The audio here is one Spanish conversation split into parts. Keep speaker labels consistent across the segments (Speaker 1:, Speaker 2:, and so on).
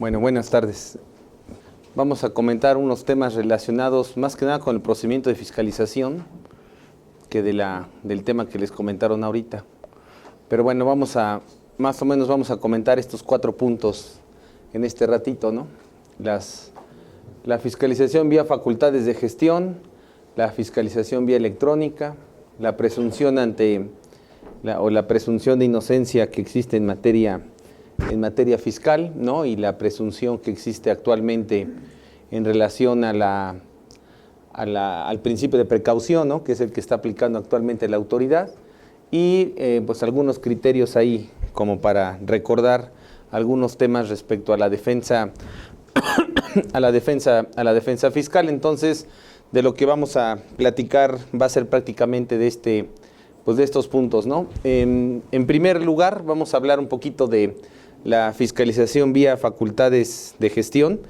Speaker 1: Bueno, buenas tardes. Vamos a comentar unos temas relacionados más que nada con el procedimiento de fiscalización que del tema que les comentaron ahorita. Pero bueno, más o menos vamos a comentar estos 4 puntos en este ratito, ¿no? La fiscalización vía facultades de gestión, la fiscalización vía electrónica, la presunción la presunción de inocencia que existe en materia fiscal, ¿no? Y la presunción que existe actualmente en relación al principio de precaución, ¿no? Que es el que está aplicando actualmente la autoridad, y pues algunos criterios ahí como para recordar algunos temas respecto a la defensa a la defensa fiscal. Entonces, de lo que vamos a platicar va a ser prácticamente de estos puntos, ¿no? En primer lugar, vamos a hablar un poquito de la fiscalización vía facultades de gestión,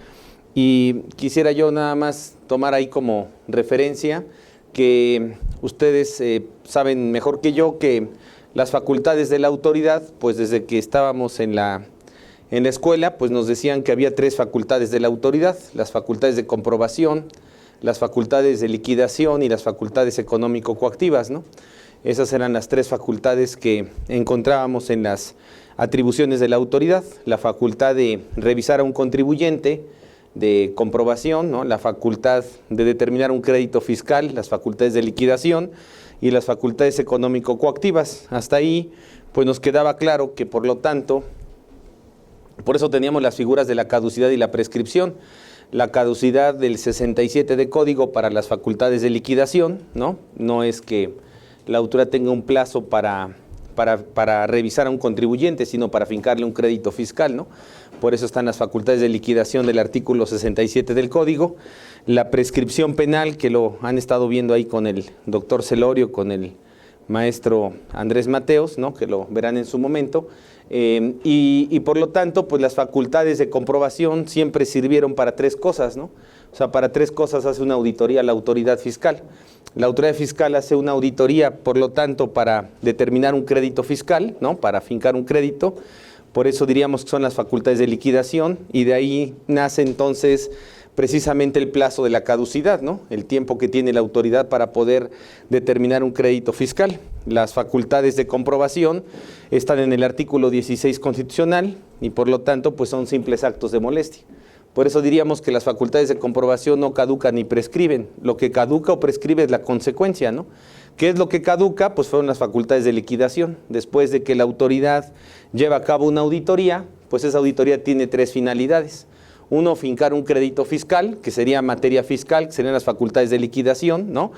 Speaker 1: y quisiera yo nada más tomar ahí como referencia que ustedes saben mejor que yo que las facultades de la autoridad, pues desde que estábamos en la escuela, pues nos decían que había 3 facultades de la autoridad: las facultades de comprobación, las facultades de liquidación y las facultades económico-coactivas, ¿no? Esas eran las 3 facultades que encontrábamos en las atribuciones de la autoridad: la facultad de revisar a un contribuyente, de comprobación, ¿no? La facultad de determinar un crédito fiscal, las facultades de liquidación y las facultades económico-coactivas. Hasta ahí, pues nos quedaba claro que, por lo tanto, por eso teníamos las figuras de la caducidad y la prescripción. La caducidad del 67 de código para las facultades de liquidación, ¿no? No es que la autoridad tenga un plazo para revisar a un contribuyente, sino para fincarle un crédito fiscal, ¿no? Por eso están las facultades de liquidación del artículo 67 del Código. La prescripción penal, que lo han estado viendo ahí con el doctor Celorio, con el maestro Andrés Mateos, ¿no? Que lo verán en su momento. Y por lo tanto, pues las facultades de comprobación siempre sirvieron para 3 cosas, ¿no? O sea, para 3 cosas hace una auditoría la autoridad fiscal. La autoridad fiscal hace una auditoría, por lo tanto, para determinar un crédito fiscal, ¿no? Para fincar un crédito. Por eso diríamos que son las facultades de liquidación, y de ahí nace entonces precisamente el plazo de la caducidad, ¿no? El tiempo que tiene la autoridad para poder determinar un crédito fiscal. Las facultades de comprobación están en el artículo 16 constitucional y por lo tanto pues son simples actos de molestia. Por eso diríamos que las facultades de comprobación no caducan ni prescriben. Lo que caduca o prescribe es la consecuencia, ¿no? ¿Qué es lo que caduca? Pues fueron las facultades de liquidación. Después de que la autoridad lleva a cabo una auditoría, pues esa auditoría tiene 3 finalidades. 1, fincar un crédito fiscal, que sería materia fiscal, que serían las facultades de liquidación, ¿no?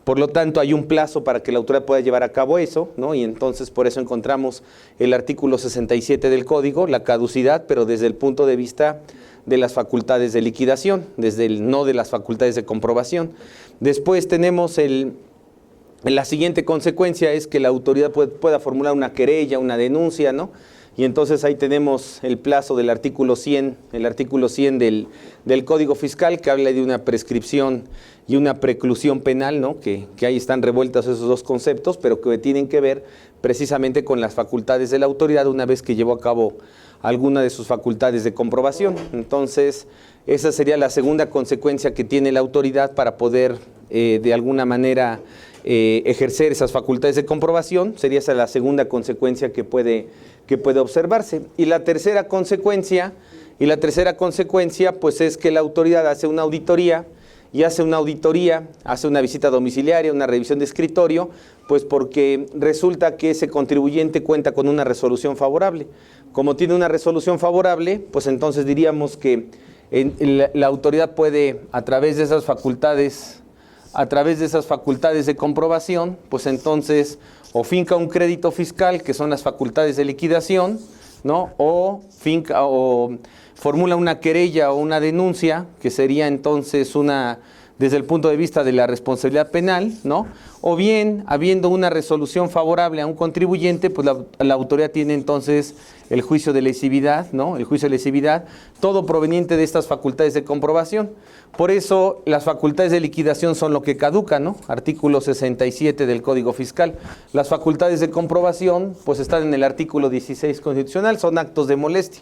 Speaker 1: Por lo tanto, hay un plazo para que la autoridad pueda llevar a cabo eso, ¿no? Y entonces por eso encontramos el artículo 67 del Código, la caducidad, pero desde el punto de vista de las facultades de liquidación, no de las facultades de comprobación. Después tenemos la siguiente consecuencia es que la autoridad pueda formular una querella, una denuncia, ¿no? Y entonces ahí tenemos el plazo del artículo 100, del Código Fiscal, que habla de una prescripción y una preclusión penal, ¿no? Que ahí están revueltos esos 2 conceptos, pero que tienen que ver precisamente con las facultades de la autoridad una vez que llevó a cabo alguna de sus facultades de comprobación. Entonces, esa sería la segunda consecuencia que tiene la autoridad para poder, de alguna manera, ejercer esas facultades de comprobación. Sería esa la segunda consecuencia que puede observarse. Y la tercera consecuencia, pues es que la autoridad hace una auditoría, hace una visita domiciliaria, una revisión de escritorio, pues porque resulta que ese contribuyente cuenta con una resolución favorable. Como tiene una resolución favorable, pues entonces diríamos que la autoridad puede, a través de esas facultades de comprobación, pues entonces o finca un crédito fiscal, que son las facultades de liquidación, ¿no? O formula una querella o una denuncia, que sería entonces desde el punto de vista de la responsabilidad penal, ¿no? O bien, habiendo una resolución favorable a un contribuyente, pues la autoridad tiene entonces el juicio de lesividad, ¿no? El juicio de lesividad, todo proveniente de estas facultades de comprobación. Por eso las facultades de liquidación son lo que caduca, ¿no? Artículo 67 del Código Fiscal. Las facultades de comprobación, pues están en el artículo 16 constitucional, son actos de molestia.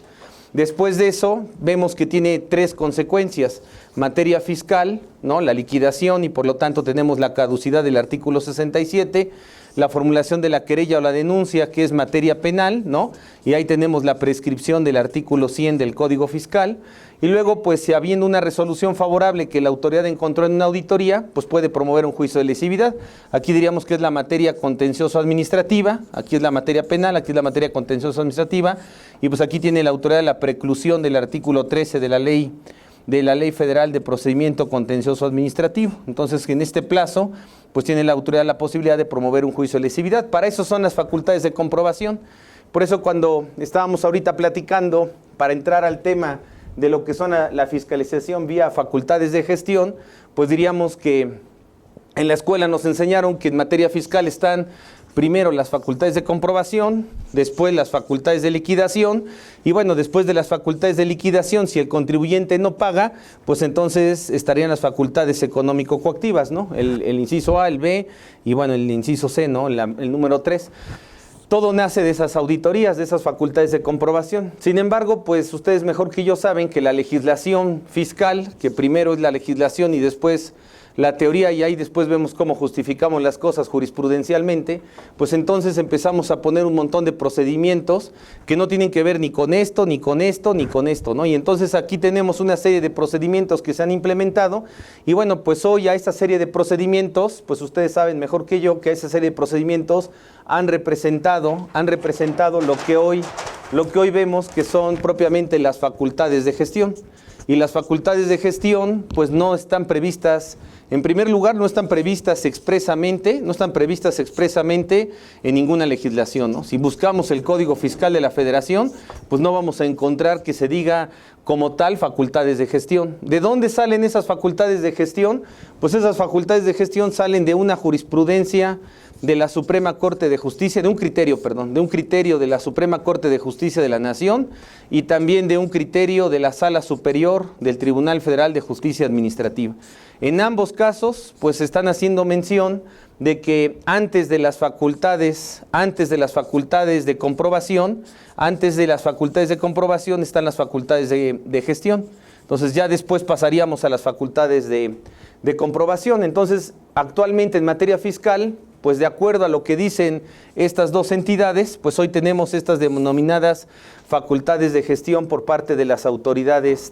Speaker 1: Después de eso, vemos que tiene 3 consecuencias. Materia fiscal, ¿no? La liquidación y por lo tanto tenemos la caducidad del artículo 67, la formulación de la querella o la denuncia, que es materia penal, ¿no? Y ahí tenemos la prescripción del artículo 100 del Código Fiscal. Y luego, pues, si habiendo una resolución favorable que la autoridad encontró en una auditoría, pues puede promover un juicio de lesividad. Aquí diríamos que es la materia contencioso-administrativa, aquí es la materia penal, aquí es la materia contencioso-administrativa, y pues aquí tiene la autoridad la preclusión del artículo 13 de la Ley Federal de Procedimiento Contencioso Administrativo. Entonces, en este plazo, pues tiene la autoridad la posibilidad de promover un juicio de lesividad. Para eso son las facultades de comprobación. Por eso cuando estábamos ahorita platicando, para entrar al tema de lo que son la fiscalización vía facultades de gestión, pues diríamos que en la escuela nos enseñaron que en materia fiscal están primero las facultades de comprobación, después las facultades de liquidación, y bueno, después de las facultades de liquidación, si el contribuyente no paga, pues entonces estarían las facultades económico-coactivas, ¿no? El inciso A, el B, y bueno, el inciso C, ¿no? El número 3. Todo nace de esas auditorías, de esas facultades de comprobación. Sin embargo, pues ustedes mejor que yo saben que la legislación fiscal, que primero es la legislación y después la teoría, y ahí después vemos cómo justificamos las cosas jurisprudencialmente, pues entonces empezamos a poner un montón de procedimientos que no tienen que ver ni con esto, ni con esto, ni con esto, ¿no? Y entonces aquí tenemos una serie de procedimientos que se han implementado, y bueno, pues hoy a esta serie de procedimientos, pues ustedes saben mejor que yo que a esa serie de procedimientos han representado lo que hoy vemos que son propiamente las facultades de gestión. Y las facultades de gestión pues no están previstas, en primer lugar no están previstas expresamente en ninguna legislación, ¿no? Si buscamos el Código Fiscal de la Federación, pues no vamos a encontrar que se diga como tal facultades de gestión. ¿De dónde salen esas facultades de gestión? Pues esas facultades de gestión salen de una jurisprudencia de la Suprema Corte de Justicia, de un criterio de la Suprema Corte de Justicia de la Nación y también de un criterio de la Sala Superior del Tribunal Federal de Justicia Administrativa. En ambos casos, pues están haciendo mención de que antes de las facultades de comprobación están las facultades de gestión. Entonces ya después pasaríamos a las facultades de comprobación. Entonces, actualmente en materia fiscal, pues de acuerdo a lo que dicen estas dos entidades, pues hoy tenemos estas denominadas facultades de gestión por parte de las autoridades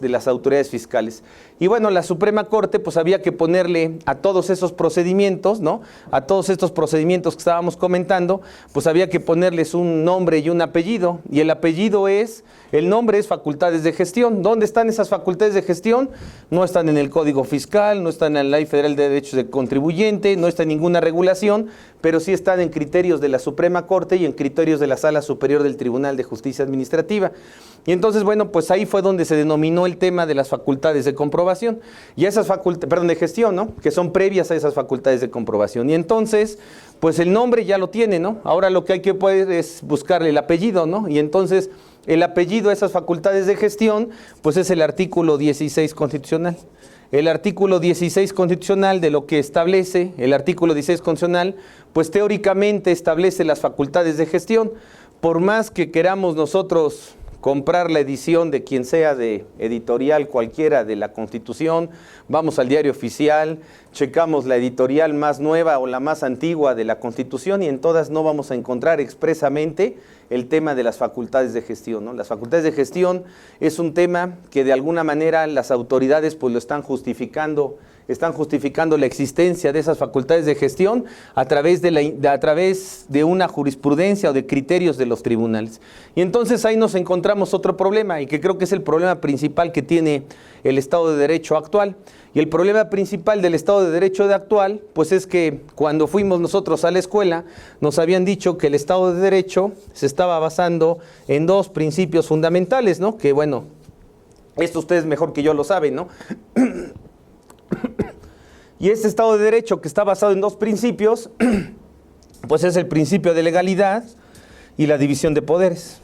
Speaker 1: fiscales. Y bueno, la Suprema Corte pues había que ponerle a todos esos procedimientos, ¿no? A todos estos procedimientos que estábamos comentando, pues había que ponerles un nombre y un apellido. Y el nombre es facultades de gestión. ¿Dónde están esas facultades de gestión? No están en el Código Fiscal, no están en la Ley Federal de Derechos del Contribuyente, no está en ninguna regulación, pero sí están en criterios de la Suprema Corte y en criterios de la Sala Superior del Tribunal de Justicia Administrativa. Y entonces, bueno, pues ahí fue donde se denominó el tema de las facultades de comprobación y esas de gestión, ¿no? Que son previas a esas facultades de comprobación. Y entonces, pues el nombre ya lo tiene, ¿no? Ahora lo que hay que poder es buscarle el apellido, ¿no? Y entonces el apellido de esas facultades de gestión, pues es el artículo 16 constitucional. El artículo 16 constitucional de lo que establece, el artículo 16 constitucional, pues teóricamente establece las facultades de gestión. Por más que queramos nosotros comprar la edición de quien sea de editorial cualquiera de la Constitución, vamos al Diario Oficial, checamos la editorial más nueva o la más antigua de la Constitución y en todas no vamos a encontrar expresamente el tema de las facultades de gestión, ¿no? Las facultades de gestión es un tema que de alguna manera las autoridades pues lo están justificando la existencia de esas facultades de gestión a través de una jurisprudencia o de criterios de los tribunales. Y entonces ahí nos encontramos otro problema y que creo que es el problema principal que tiene el Estado de Derecho actual. Y el problema principal del Estado de Derecho actual, pues es que cuando fuimos nosotros a la escuela, nos habían dicho que el Estado de Derecho se estaba basando en 2 principios fundamentales, ¿no? Que bueno, esto ustedes mejor que yo lo saben, ¿no? Y este Estado de Derecho que está basado en 2 principios, pues es el principio de legalidad y la división de poderes.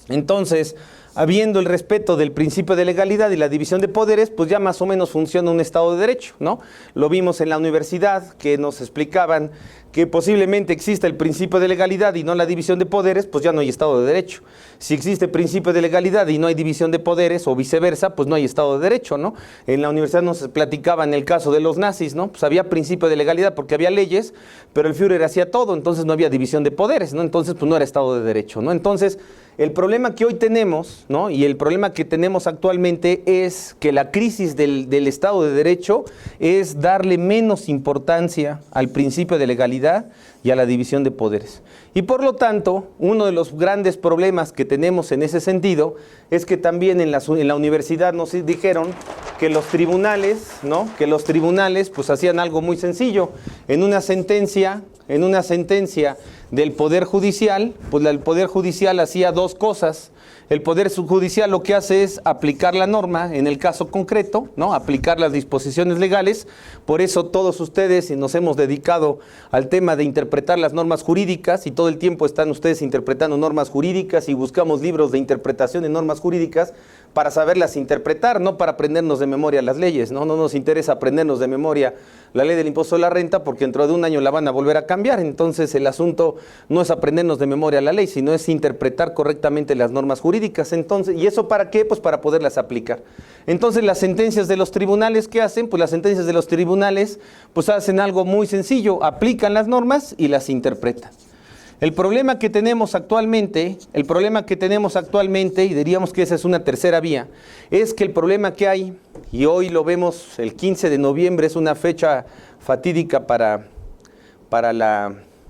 Speaker 1: Entonces, habiendo el respeto del principio de legalidad y la división de poderes, pues ya más o menos funciona un Estado de Derecho, ¿no? Lo vimos en la universidad, que nos explicaban que posiblemente exista el principio de legalidad y no la división de poderes, pues ya no hay Estado de Derecho. Si existe principio de legalidad y no hay división de poderes o viceversa, pues no hay Estado de Derecho, ¿no? En la universidad nos platicaba en el caso de los nazis, ¿no? Pues había principio de legalidad porque había leyes, pero el Führer hacía todo, entonces no había división de poderes, ¿no? Entonces pues no era Estado de Derecho, ¿no? Entonces el problema que hoy tenemos, ¿no? Y el problema que tenemos actualmente es que la crisis del Estado de Derecho es darle menos importancia al principio de legalidad y a la división de poderes. Y por lo tanto, uno de los grandes problemas que tenemos en ese sentido es que también en la universidad nos dijeron que los tribunales, ¿no? Que los tribunales pues hacían algo muy sencillo. En una sentencia del Poder Judicial, pues el Poder Judicial hacía dos cosas. El Poder Judicial lo que hace es aplicar la norma en el caso concreto, ¿no? Aplicar las disposiciones legales. Por eso todos ustedes nos hemos dedicado al tema de interpretar las normas jurídicas y todo el tiempo están ustedes interpretando normas jurídicas y buscamos libros de interpretación de normas jurídicas para saberlas interpretar, no para aprendernos de memoria las leyes, ¿no? No nos interesa aprendernos de memoria la ley del impuesto a la renta porque dentro de un año la van a volver a cambiar. Entonces el asunto no es aprendernos de memoria la ley, sino es interpretar correctamente las normas jurídicas. Entonces, ¿y eso para qué? Pues para poderlas aplicar. Entonces las sentencias de los tribunales, ¿qué hacen? Pues las sentencias de los tribunales pues hacen algo muy sencillo, aplican las normas y las interpretan. El problema que tenemos actualmente, y diríamos que esa es una tercera vía, es que el problema que hay, y hoy lo vemos, el 15 de noviembre es una fecha fatídica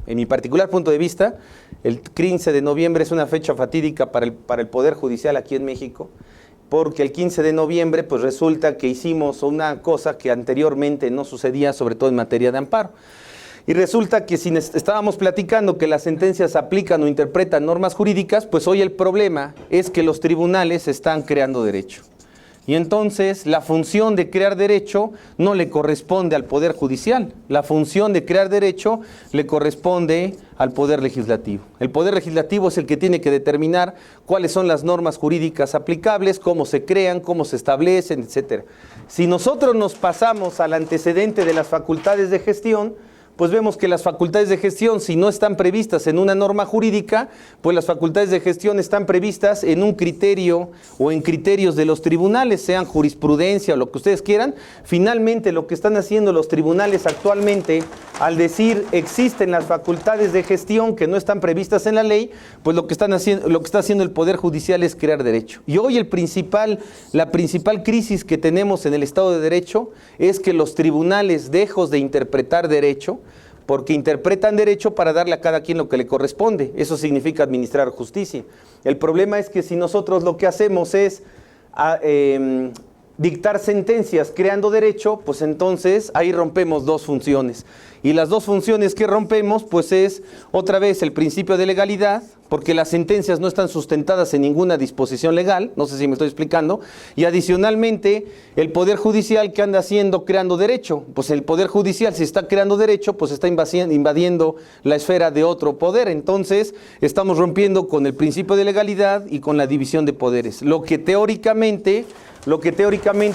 Speaker 1: en mi particular punto de vista, el 15 de noviembre es una fecha fatídica para el Poder Judicial aquí en México, porque el 15 de noviembre pues resulta que hicimos una cosa que anteriormente no sucedía, sobre todo en materia de amparo. Y resulta que si estábamos platicando que las sentencias aplican o interpretan normas jurídicas, pues hoy el problema es que los tribunales están creando derecho. Y entonces la función de crear derecho no le corresponde al Poder Judicial. La función de crear derecho le corresponde al Poder Legislativo. El Poder Legislativo es el que tiene que determinar cuáles son las normas jurídicas aplicables, cómo se crean, cómo se establecen, etc. Si nosotros nos pasamos al antecedente de las facultades de gestión, pues vemos que las facultades de gestión, si no están previstas en una norma jurídica, pues las facultades de gestión están previstas en un criterio o en criterios de los tribunales, sean jurisprudencia o lo que ustedes quieran. Finalmente, lo que están haciendo los tribunales actualmente, al decir existen las facultades de gestión que no están previstas en la ley, pues lo que está haciendo el Poder Judicial es crear derecho. Y hoy la principal crisis que tenemos en el Estado de Derecho es que los tribunales, lejos de interpretar derecho, porque interpretan derecho para darle a cada quien lo que le corresponde. Eso significa administrar justicia. El problema es que si nosotros lo que hacemos es dictar sentencias creando derecho, pues entonces ahí rompemos dos funciones. Y las dos funciones que rompemos, pues es otra vez el principio de legalidad, porque las sentencias no están sustentadas en ninguna disposición legal, no sé si me estoy explicando, y adicionalmente el Poder Judicial, ¿qué anda haciendo creando derecho? Pues el Poder Judicial, si está creando derecho, pues está invadiendo la esfera de otro poder. Entonces estamos rompiendo con el principio de legalidad y con la división de poderes, lo que teóricamente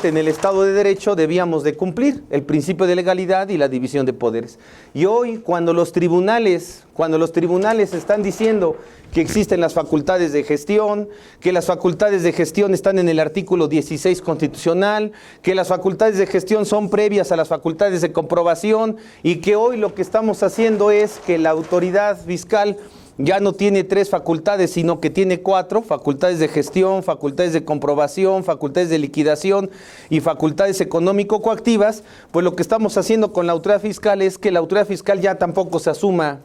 Speaker 1: en el Estado de Derecho debíamos de cumplir, el principio de legalidad y la división de poderes. Y hoy, cuando los tribunales están diciendo que existen las facultades de gestión, que las facultades de gestión están en el artículo 16 constitucional, que las facultades de gestión son previas a las facultades de comprobación y que hoy lo que estamos haciendo es que la autoridad fiscal ya no tiene 3 facultades, sino que tiene 4, facultades de gestión, facultades de comprobación, facultades de liquidación y facultades económico-coactivas, pues lo que estamos haciendo con la autoridad fiscal es que la autoridad fiscal ya tampoco se asuma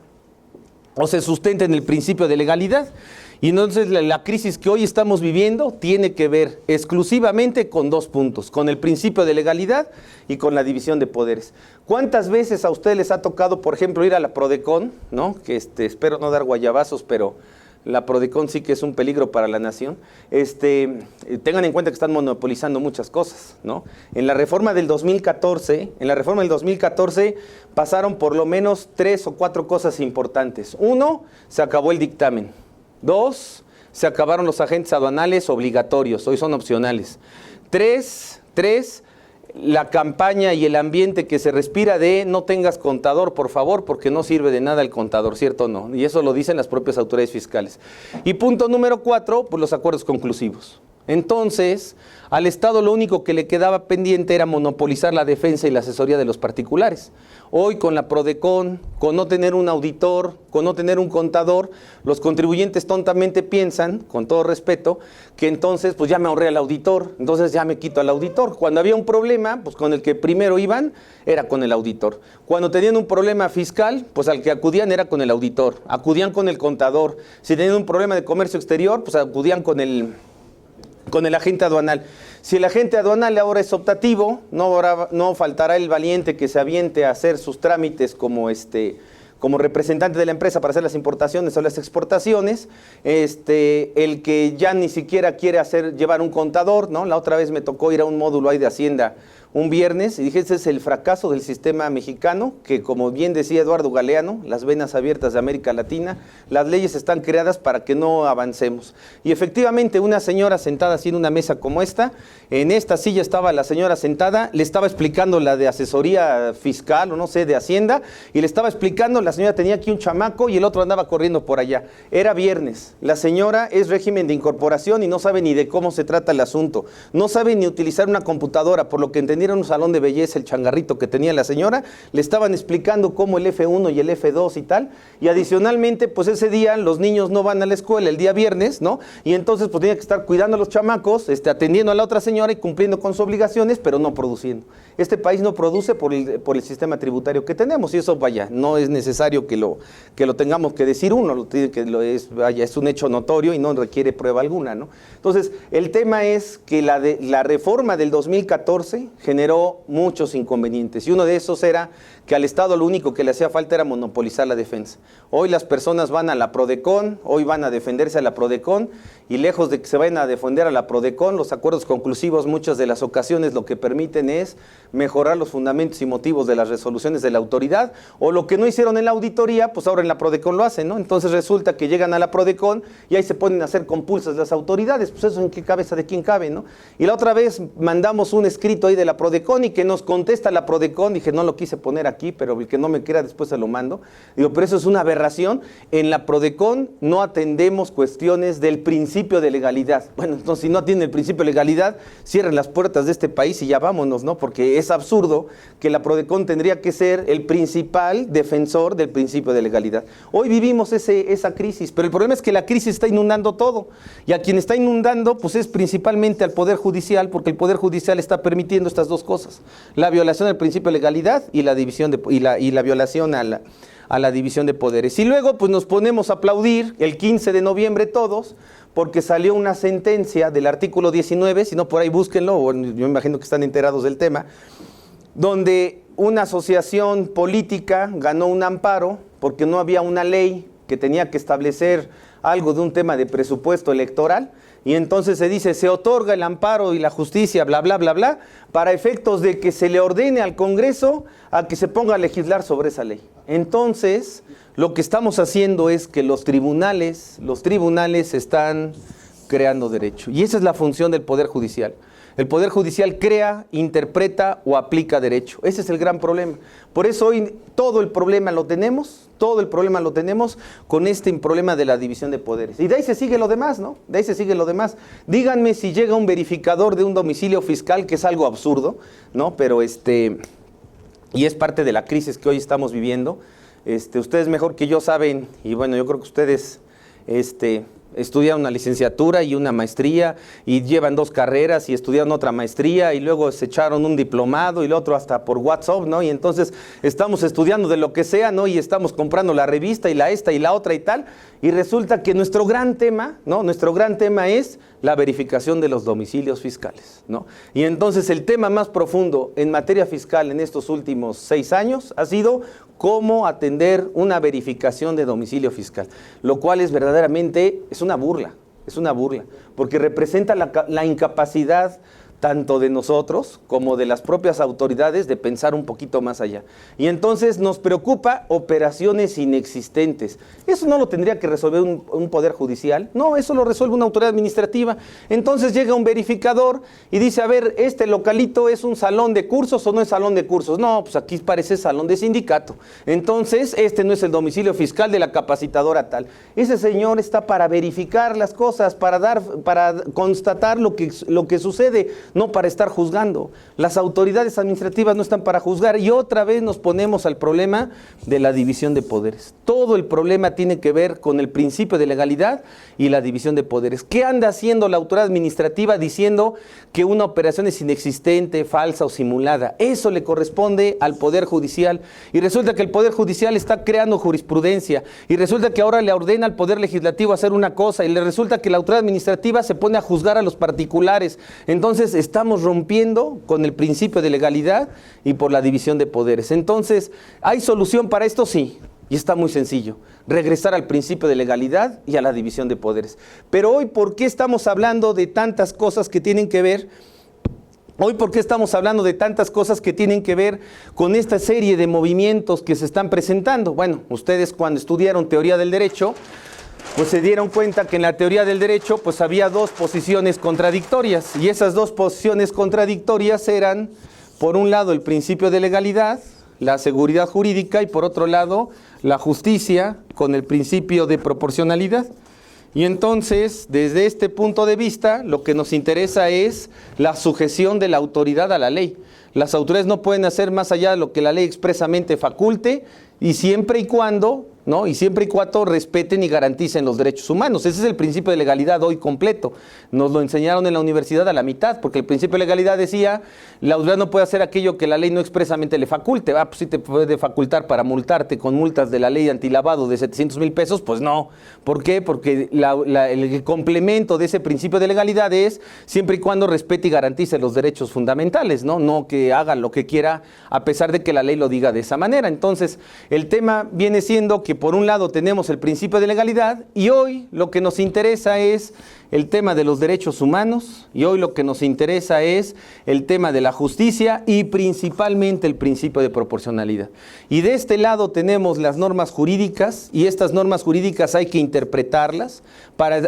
Speaker 1: o se sustente en el principio de legalidad. Y entonces la crisis que hoy estamos viviendo tiene que ver exclusivamente con 2 puntos, con el principio de legalidad y con la división de poderes. ¿Cuántas veces a ustedes les ha tocado, por ejemplo, ir a la Prodecon, ¿no? Que espero no dar guayabazos, pero la Prodecon sí que es un peligro para la nación. Tengan en cuenta que están monopolizando muchas cosas, ¿no? En la reforma del 2014, pasaron por lo menos 3 o 4 cosas importantes. 1, se acabó el dictamen. 2, se acabaron los agentes aduanales obligatorios, hoy son opcionales. 3, la campaña y el ambiente que se respira de no tengas contador, por favor, porque no sirve de nada el contador, ¿cierto o no? Y eso lo dicen las propias autoridades fiscales. Y punto número 4, pues los acuerdos conclusivos. Entonces, al Estado lo único que le quedaba pendiente era monopolizar la defensa y la asesoría de los particulares. Hoy con la Prodecon, con no tener un auditor, con no tener un contador, los contribuyentes tontamente piensan, con todo respeto, que entonces pues ya me ahorré al auditor, entonces ya me quito al auditor. Cuando había un problema, pues con el que primero iban era con el auditor. Cuando tenían un problema fiscal, pues al que acudían era con el auditor, acudían con el contador. Si tenían un problema de comercio exterior, pues acudían con el agente aduanal. Si el agente aduanal ahora es optativo, no faltará el valiente que se aviente a hacer sus trámites como representante de la empresa para hacer las importaciones o las exportaciones, el que ya ni siquiera quiere llevar un contador, ¿no? La otra vez me tocó ir a un módulo ahí de Hacienda un viernes y dije, ese es el fracaso del sistema mexicano, que como bien decía Eduardo Galeano, las venas abiertas de América Latina, las leyes están creadas para que no avancemos. Y efectivamente una señora sentada así en una mesa como esta, en esta silla estaba la señora sentada, le estaba explicando la de asesoría fiscal o no sé, de Hacienda, y le estaba explicando, la señora tenía aquí un chamaco y el otro andaba corriendo por allá. Era viernes, la señora es régimen de incorporación y no sabe ni de cómo se trata el asunto, no sabe ni utilizar una computadora, por lo que entendieron un salón de belleza, el changarrito que tenía la señora, le estaban explicando cómo el F1 y el F2 y tal, y adicionalmente, pues ese día los niños no van a la escuela el día viernes, ¿no? Y entonces pues tenía que estar cuidando a los chamacos, atendiendo a la otra señora y cumpliendo con sus obligaciones, pero no produciendo. Este país no produce por el sistema tributario que tenemos, y eso, vaya, no es necesario que lo tengamos que decir uno, es un hecho notorio y no requiere prueba alguna, ¿no? Entonces, el tema es que la reforma del 2014 generó muchos inconvenientes, y uno de esos era que al Estado lo único que le hacía falta era monopolizar la defensa. Hoy las personas van a la Prodecon, hoy van a defenderse a la Prodecon, y lejos de que se vayan a defender a la Prodecon, los acuerdos conclusivos muchas de las ocasiones lo que permiten es mejorar los fundamentos y motivos de las resoluciones de la autoridad, o lo que no hicieron en la auditoría, pues ahora en la Prodecon lo hacen, ¿no? Entonces resulta que llegan a la Prodecon y ahí se ponen a hacer compulsas las autoridades, pues eso en qué cabeza de quién cabe, ¿no? Y la otra vez mandamos un escrito ahí de la Prodecon y que nos contesta la Prodecon, dije no lo quise poner aquí, pero el que no me quiera después se lo mando, digo, pero eso es una aberración, en la Prodecon no atendemos cuestiones del principio de legalidad. Bueno, entonces si no atienden el principio de legalidad, cierren las puertas de este país y ya vámonos, ¿no? Porque es absurdo que la Prodecon tendría que ser el principal defensor del principio de legalidad. Hoy vivimos esa crisis, pero el problema es que la crisis está inundando todo, y a quien está inundando pues es principalmente al Poder Judicial, porque el Poder Judicial está permitiendo estas dos cosas, la violación del principio de legalidad y la división la violación a la división de poderes. Y luego pues nos ponemos a aplaudir el 15 de noviembre todos, porque salió una sentencia del artículo 19, si no por ahí búsquenlo, yo me imagino que están enterados del tema, donde una asociación política ganó un amparo porque no había una ley que tenía que establecer algo de un tema de presupuesto electoral, y entonces se dice, se otorga el amparo y la justicia, bla, bla, bla, bla, para efectos de que se le ordene al Congreso a que se ponga a legislar sobre esa ley. Entonces, lo que estamos haciendo es que los tribunales están creando derecho, y esa es la función del Poder Judicial. El Poder Judicial crea, interpreta o aplica derecho. Ese es el gran problema. Por eso hoy todo el problema lo tenemos con este problema de la división de poderes. Y de ahí se sigue lo demás, ¿no? De ahí se sigue lo demás. Díganme si llega un verificador de un domicilio fiscal, que es algo absurdo, ¿no? Pero y es parte de la crisis que hoy estamos viviendo. Ustedes mejor que yo saben, y bueno, yo creo que ustedes, estudian una licenciatura y una maestría y llevan 2 carreras y estudian otra maestría y luego se echaron un diplomado y el otro hasta por WhatsApp, ¿no? Y entonces estamos estudiando de lo que sea, ¿no? Y estamos comprando la revista y la esta y la otra y tal, y resulta que nuestro gran tema, ¿no? Nuestro gran tema es la verificación de los domicilios fiscales, ¿no? Y entonces el tema más profundo en materia fiscal en estos últimos 6 años ha sido cómo atender una verificación de domicilio fiscal, lo cual es verdaderamente, es una burla, porque representa la incapacidad tanto de nosotros como de las propias autoridades, de pensar un poquito más allá. Y entonces nos preocupa operaciones inexistentes. Eso no lo tendría que resolver un poder judicial, no, eso lo resuelve una autoridad administrativa. Entonces llega un verificador y dice, a ver, ¿este localito es un salón de cursos o no es salón de cursos? No, pues aquí parece salón de sindicato. Entonces, este no es el domicilio fiscal de la capacitadora tal. Ese señor está para verificar las cosas, para constatar lo que sucede, no para estar juzgando. Las autoridades administrativas no están para juzgar y otra vez nos ponemos al problema de la división de poderes. Todo el problema tiene que ver con el principio de legalidad y la división de poderes. ¿Qué anda haciendo la autoridad administrativa diciendo que una operación es inexistente, falsa o simulada? Eso le corresponde al Poder Judicial y resulta que el Poder Judicial está creando jurisprudencia y resulta que ahora le ordena al Poder Legislativo hacer una cosa y le resulta que la autoridad administrativa se pone a juzgar a los particulares. Entonces estamos rompiendo con el principio de legalidad y por la división de poderes. Entonces, ¿hay solución para esto? Sí, y está muy sencillo, regresar al principio de legalidad y a la división de poderes. Pero hoy, ¿por qué estamos hablando de tantas cosas que tienen que ver? Hoy, ¿por qué estamos hablando de tantas cosas que tienen que ver con esta serie de movimientos que se están presentando? Bueno, ustedes cuando estudiaron teoría del derecho, pues se dieron cuenta que en la teoría del derecho pues había dos posiciones contradictorias y esas dos posiciones contradictorias eran, por un lado, el principio de legalidad, la seguridad jurídica y por otro lado, la justicia con el principio de proporcionalidad. Y entonces, desde este punto de vista, lo que nos interesa es la sujeción de la autoridad a la ley. Las autoridades no pueden hacer más allá de lo que la ley expresamente faculte y siempre y cuando, ¿no? Y siempre y cuando respeten y garanticen los derechos humanos. Ese es el principio de legalidad hoy completo. Nos lo enseñaron en la universidad a la mitad, porque el principio de legalidad decía, la autoridad no puede hacer aquello que la ley no expresamente le faculte. Pues sí te puede facultar para multarte con multas de la ley antilavado de 700,000 pesos, pues no. ¿Por qué? Porque el complemento de ese principio de legalidad es siempre y cuando respete y garantice los derechos fundamentales, ¿no? No que haga lo que quiera a pesar de que la ley lo diga de esa manera. Entonces, el tema viene siendo que por un lado tenemos el principio de legalidad y hoy lo que nos interesa es el tema de los derechos humanos y hoy lo que nos interesa es el tema de la justicia y principalmente el principio de proporcionalidad. Y de este lado tenemos las normas jurídicas y estas normas jurídicas hay que interpretarlas para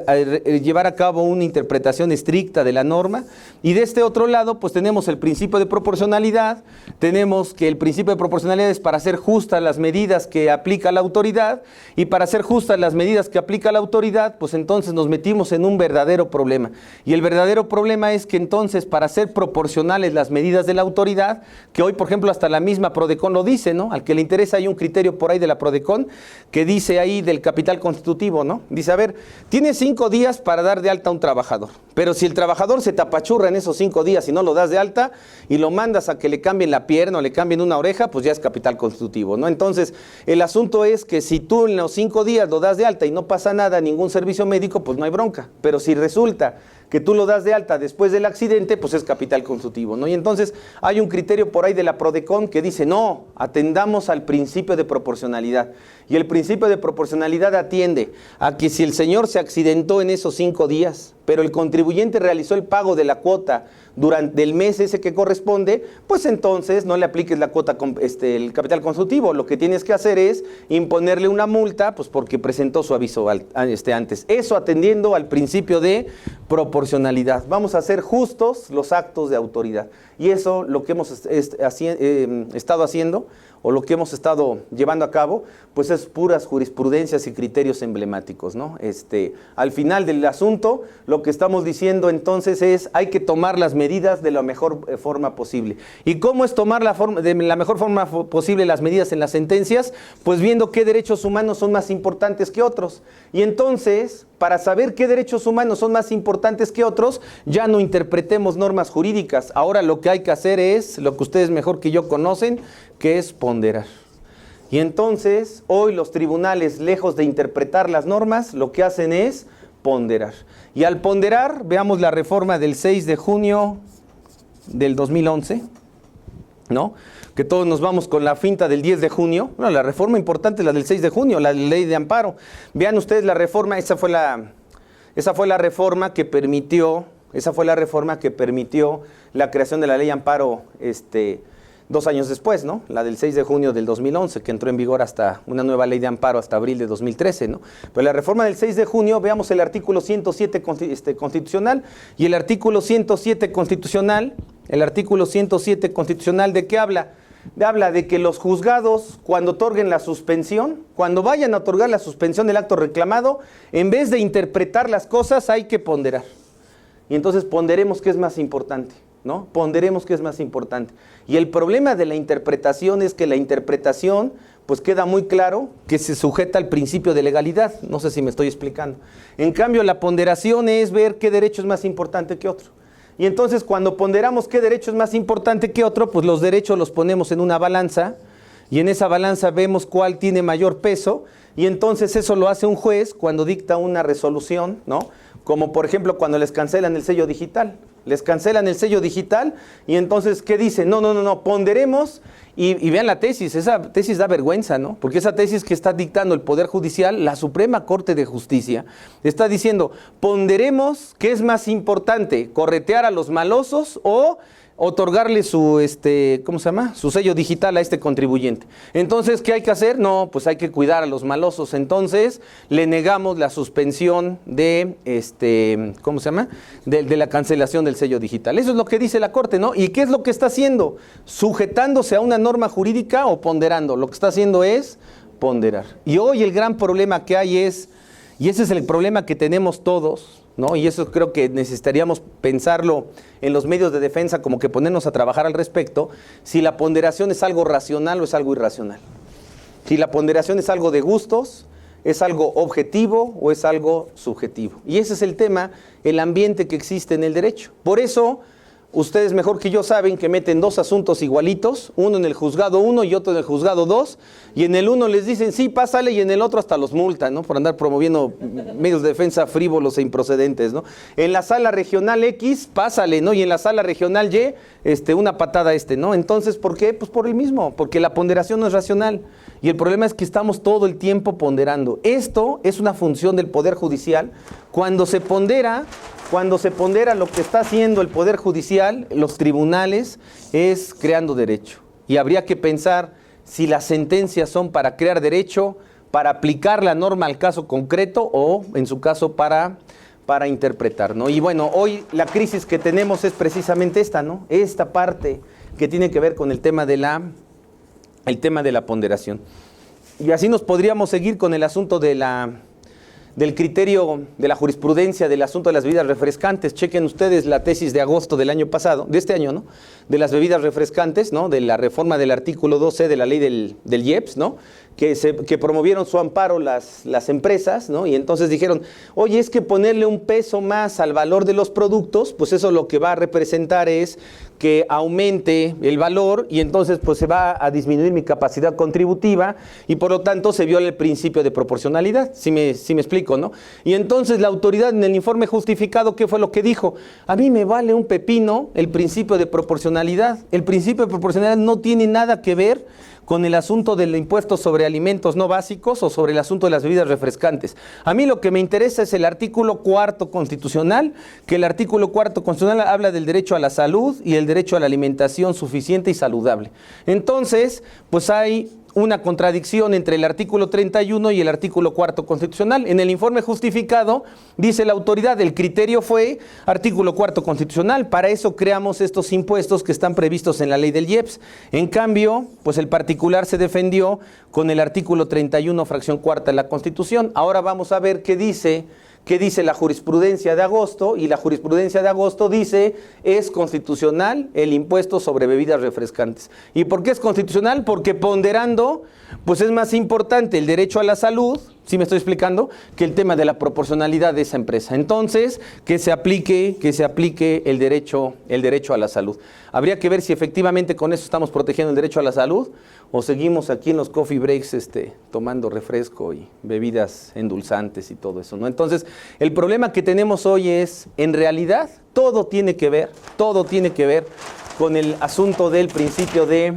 Speaker 1: llevar a cabo una interpretación estricta de la norma y de este otro lado pues tenemos el principio de proporcionalidad, tenemos que el principio de proporcionalidad es para hacer justas las medidas que aplica la autoridad y para hacer justas las medidas que aplica la autoridad pues entonces nos metimos en un verdadero problema. Y el verdadero problema es que entonces para hacer proporcionales las medidas de la autoridad, que hoy por ejemplo hasta la misma Prodecon lo dice, ¿no? Al que le interesa hay un criterio por ahí de la Prodecon que dice ahí del capital constitutivo, ¿no? Dice, a ver, tienes 5 días para dar de alta a un trabajador, pero si el trabajador se te apachurra en esos 5 días y no lo das de alta y lo mandas a que le cambien la pierna o le cambien una oreja, pues ya es capital constitutivo, ¿no? Entonces, el asunto es que si tú en los 5 días lo das de alta y no pasa nada, ningún servicio médico, pues no hay bronca. Pero si resulta que tú lo das de alta después del accidente, pues es capital constitutivo, ¿no? Y entonces hay un criterio por ahí de la Prodecon que dice, no, atendamos al principio de proporcionalidad. Y el principio de proporcionalidad atiende a que si el señor se accidentó en esos 5 días, pero el contribuyente realizó el pago de la cuota durante el mes ese que corresponde, pues entonces no le apliques la cuota, el capital constitutivo. Lo que tienes que hacer es imponerle una multa, pues porque presentó su aviso antes. Eso atendiendo al principio de proporcionalidad. Vamos a hacer justos los actos de autoridad. Y eso lo que hemos estado haciendo, o lo que hemos estado llevando a cabo, pues es puras jurisprudencias y criterios emblemáticos, ¿no? Al final del asunto, lo que estamos diciendo entonces es, hay que tomar las medidas de la mejor forma posible. ¿Y cómo es tomar de la mejor forma posible las medidas en las sentencias? Pues viendo qué derechos humanos son más importantes que otros. Y entonces, para saber qué derechos humanos son más importantes que otros, ya no interpretemos normas jurídicas. Ahora lo que hay que hacer es, lo que ustedes mejor que yo conocen, que es ponderar. Y entonces, hoy los tribunales, lejos de interpretar las normas, lo que hacen es ponderar. Y al ponderar, veamos la reforma del 6 de junio del 2011, ¿no? Que todos nos vamos con la finta del 10 de junio. Bueno, la reforma importante es la del 6 de junio, la ley de amparo. Vean ustedes la reforma, esa fue la reforma que permitió Esa fue la reforma que permitió la creación de la ley Amparo 2 años después, ¿no? La del 6 de junio del 2011, que entró en vigor hasta una nueva ley de amparo hasta abril de 2013, ¿no? Pero la reforma del 6 de junio, veamos el artículo 107 constitucional, y el artículo 107 constitucional, ¿de qué habla? Habla de que los juzgados, cuando otorguen la suspensión, cuando vayan a otorgar la suspensión del acto reclamado, en vez de interpretar las cosas, hay que ponderar. Y entonces ponderemos qué es más importante, ¿no? Ponderemos qué es más importante. Y el problema de la interpretación es que la interpretación, pues queda muy claro que se sujeta al principio de legalidad. No sé si me estoy explicando. En cambio, la ponderación es ver qué derecho es más importante que otro. Y entonces, cuando ponderamos qué derecho es más importante que otro, pues los derechos los ponemos en una balanza, y en esa balanza vemos cuál tiene mayor peso, y entonces eso lo hace un juez cuando dicta una resolución, ¿no? Como por ejemplo cuando les cancelan el sello digital. Les cancelan el sello digital y entonces, ¿qué dicen? No, ponderemos y vean la tesis. Esa tesis da vergüenza, ¿no? Porque esa tesis que está dictando el Poder Judicial, la Suprema Corte de Justicia, está diciendo, ponderemos qué es más importante, corretear a los malosos o otorgarle su, su sello digital a este contribuyente. Entonces, ¿qué hay que hacer? No, pues hay que cuidar a los malosos. Entonces, le negamos la suspensión de, de la cancelación del sello digital. Eso es lo que dice la Corte, ¿no? ¿Y qué es lo que está haciendo? ¿Sujetándose a una norma jurídica o ponderando? Lo que está haciendo es ponderar. Y hoy el gran problema que hay es, y ese es el problema que tenemos todos, ¿no? Y eso creo que necesitaríamos pensarlo en los medios de defensa, como que ponernos a trabajar al respecto, si la ponderación es algo racional o es algo irracional. Si la ponderación es algo de gustos, es algo objetivo o es algo subjetivo. Y ese es el tema, el ambiente que existe en el derecho. Por eso, ustedes mejor que yo saben que meten 2 asuntos igualitos, uno en el juzgado 1 y otro en el juzgado 2, y en el uno les dicen sí, pásale, y en el otro hasta los multan, ¿no? Por andar promoviendo medios de defensa frívolos e improcedentes, ¿no? En la sala regional X, pásale, ¿no? Y en la sala regional Y, una patada ¿no? Entonces, ¿por qué? Pues por el mismo, porque la ponderación no es racional. Y el problema es que estamos todo el tiempo ponderando. Esto es una función del Poder Judicial. Cuando se pondera lo que está haciendo el Poder Judicial, los tribunales, es creando derecho. Y habría que pensar si las sentencias son para crear derecho, para aplicar la norma al caso concreto o, en su caso, para interpretar, ¿no? Y bueno, hoy la crisis que tenemos es precisamente esta, ¿no? Esta parte que tiene que ver con el tema de la ponderación. Y así nos podríamos seguir con el asunto del criterio de la jurisprudencia del asunto de las bebidas refrescantes. Chequen ustedes la tesis de agosto del año pasado, de este año, ¿no? De las bebidas refrescantes, ¿no? De la reforma del artículo 12 de la ley del IEPS, ¿no? Que promovieron su amparo las empresas, ¿no? Y entonces dijeron, oye, es que ponerle un peso más al valor de los productos, pues eso lo que va a representar es que aumente el valor y entonces pues se va a disminuir mi capacidad contributiva y por lo tanto se viola el principio de proporcionalidad, si me explico, ¿no? Y entonces la autoridad en el informe justificado, ¿qué fue lo que dijo? A mí me vale un pepino el principio de proporcionalidad. El principio de proporcionalidad no tiene nada que ver con el asunto del impuesto sobre alimentos no básicos o sobre el asunto de las bebidas refrescantes. A mí lo que me interesa es el artículo 4 constitucional, que el artículo 4 constitucional habla del derecho a la salud y el derecho a la alimentación suficiente y saludable. Entonces, pues hay una contradicción entre el artículo 31 y el artículo 4 constitucional. En el informe justificado dice la autoridad, el criterio fue artículo 4 constitucional, para eso creamos estos impuestos que están previstos en la ley del IEPS. En cambio, pues el particular se defendió con el artículo 31 fracción cuarta de la Constitución. Ahora vamos a ver qué dice la jurisprudencia de agosto, y la jurisprudencia de agosto dice es constitucional el impuesto sobre bebidas refrescantes. ¿Y por qué es constitucional? Porque ponderando, pues es más importante el derecho a la salud, ¿sí me estoy explicando?, que el tema de la proporcionalidad de esa empresa. Entonces, que se aplique el derecho a la salud. Habría que ver si efectivamente con eso estamos protegiendo el derecho a la salud o seguimos aquí en los coffee breaks tomando refresco y bebidas endulzantes y todo eso, ¿no? Entonces, el problema que tenemos hoy es, en realidad, todo tiene que ver con el asunto del principio de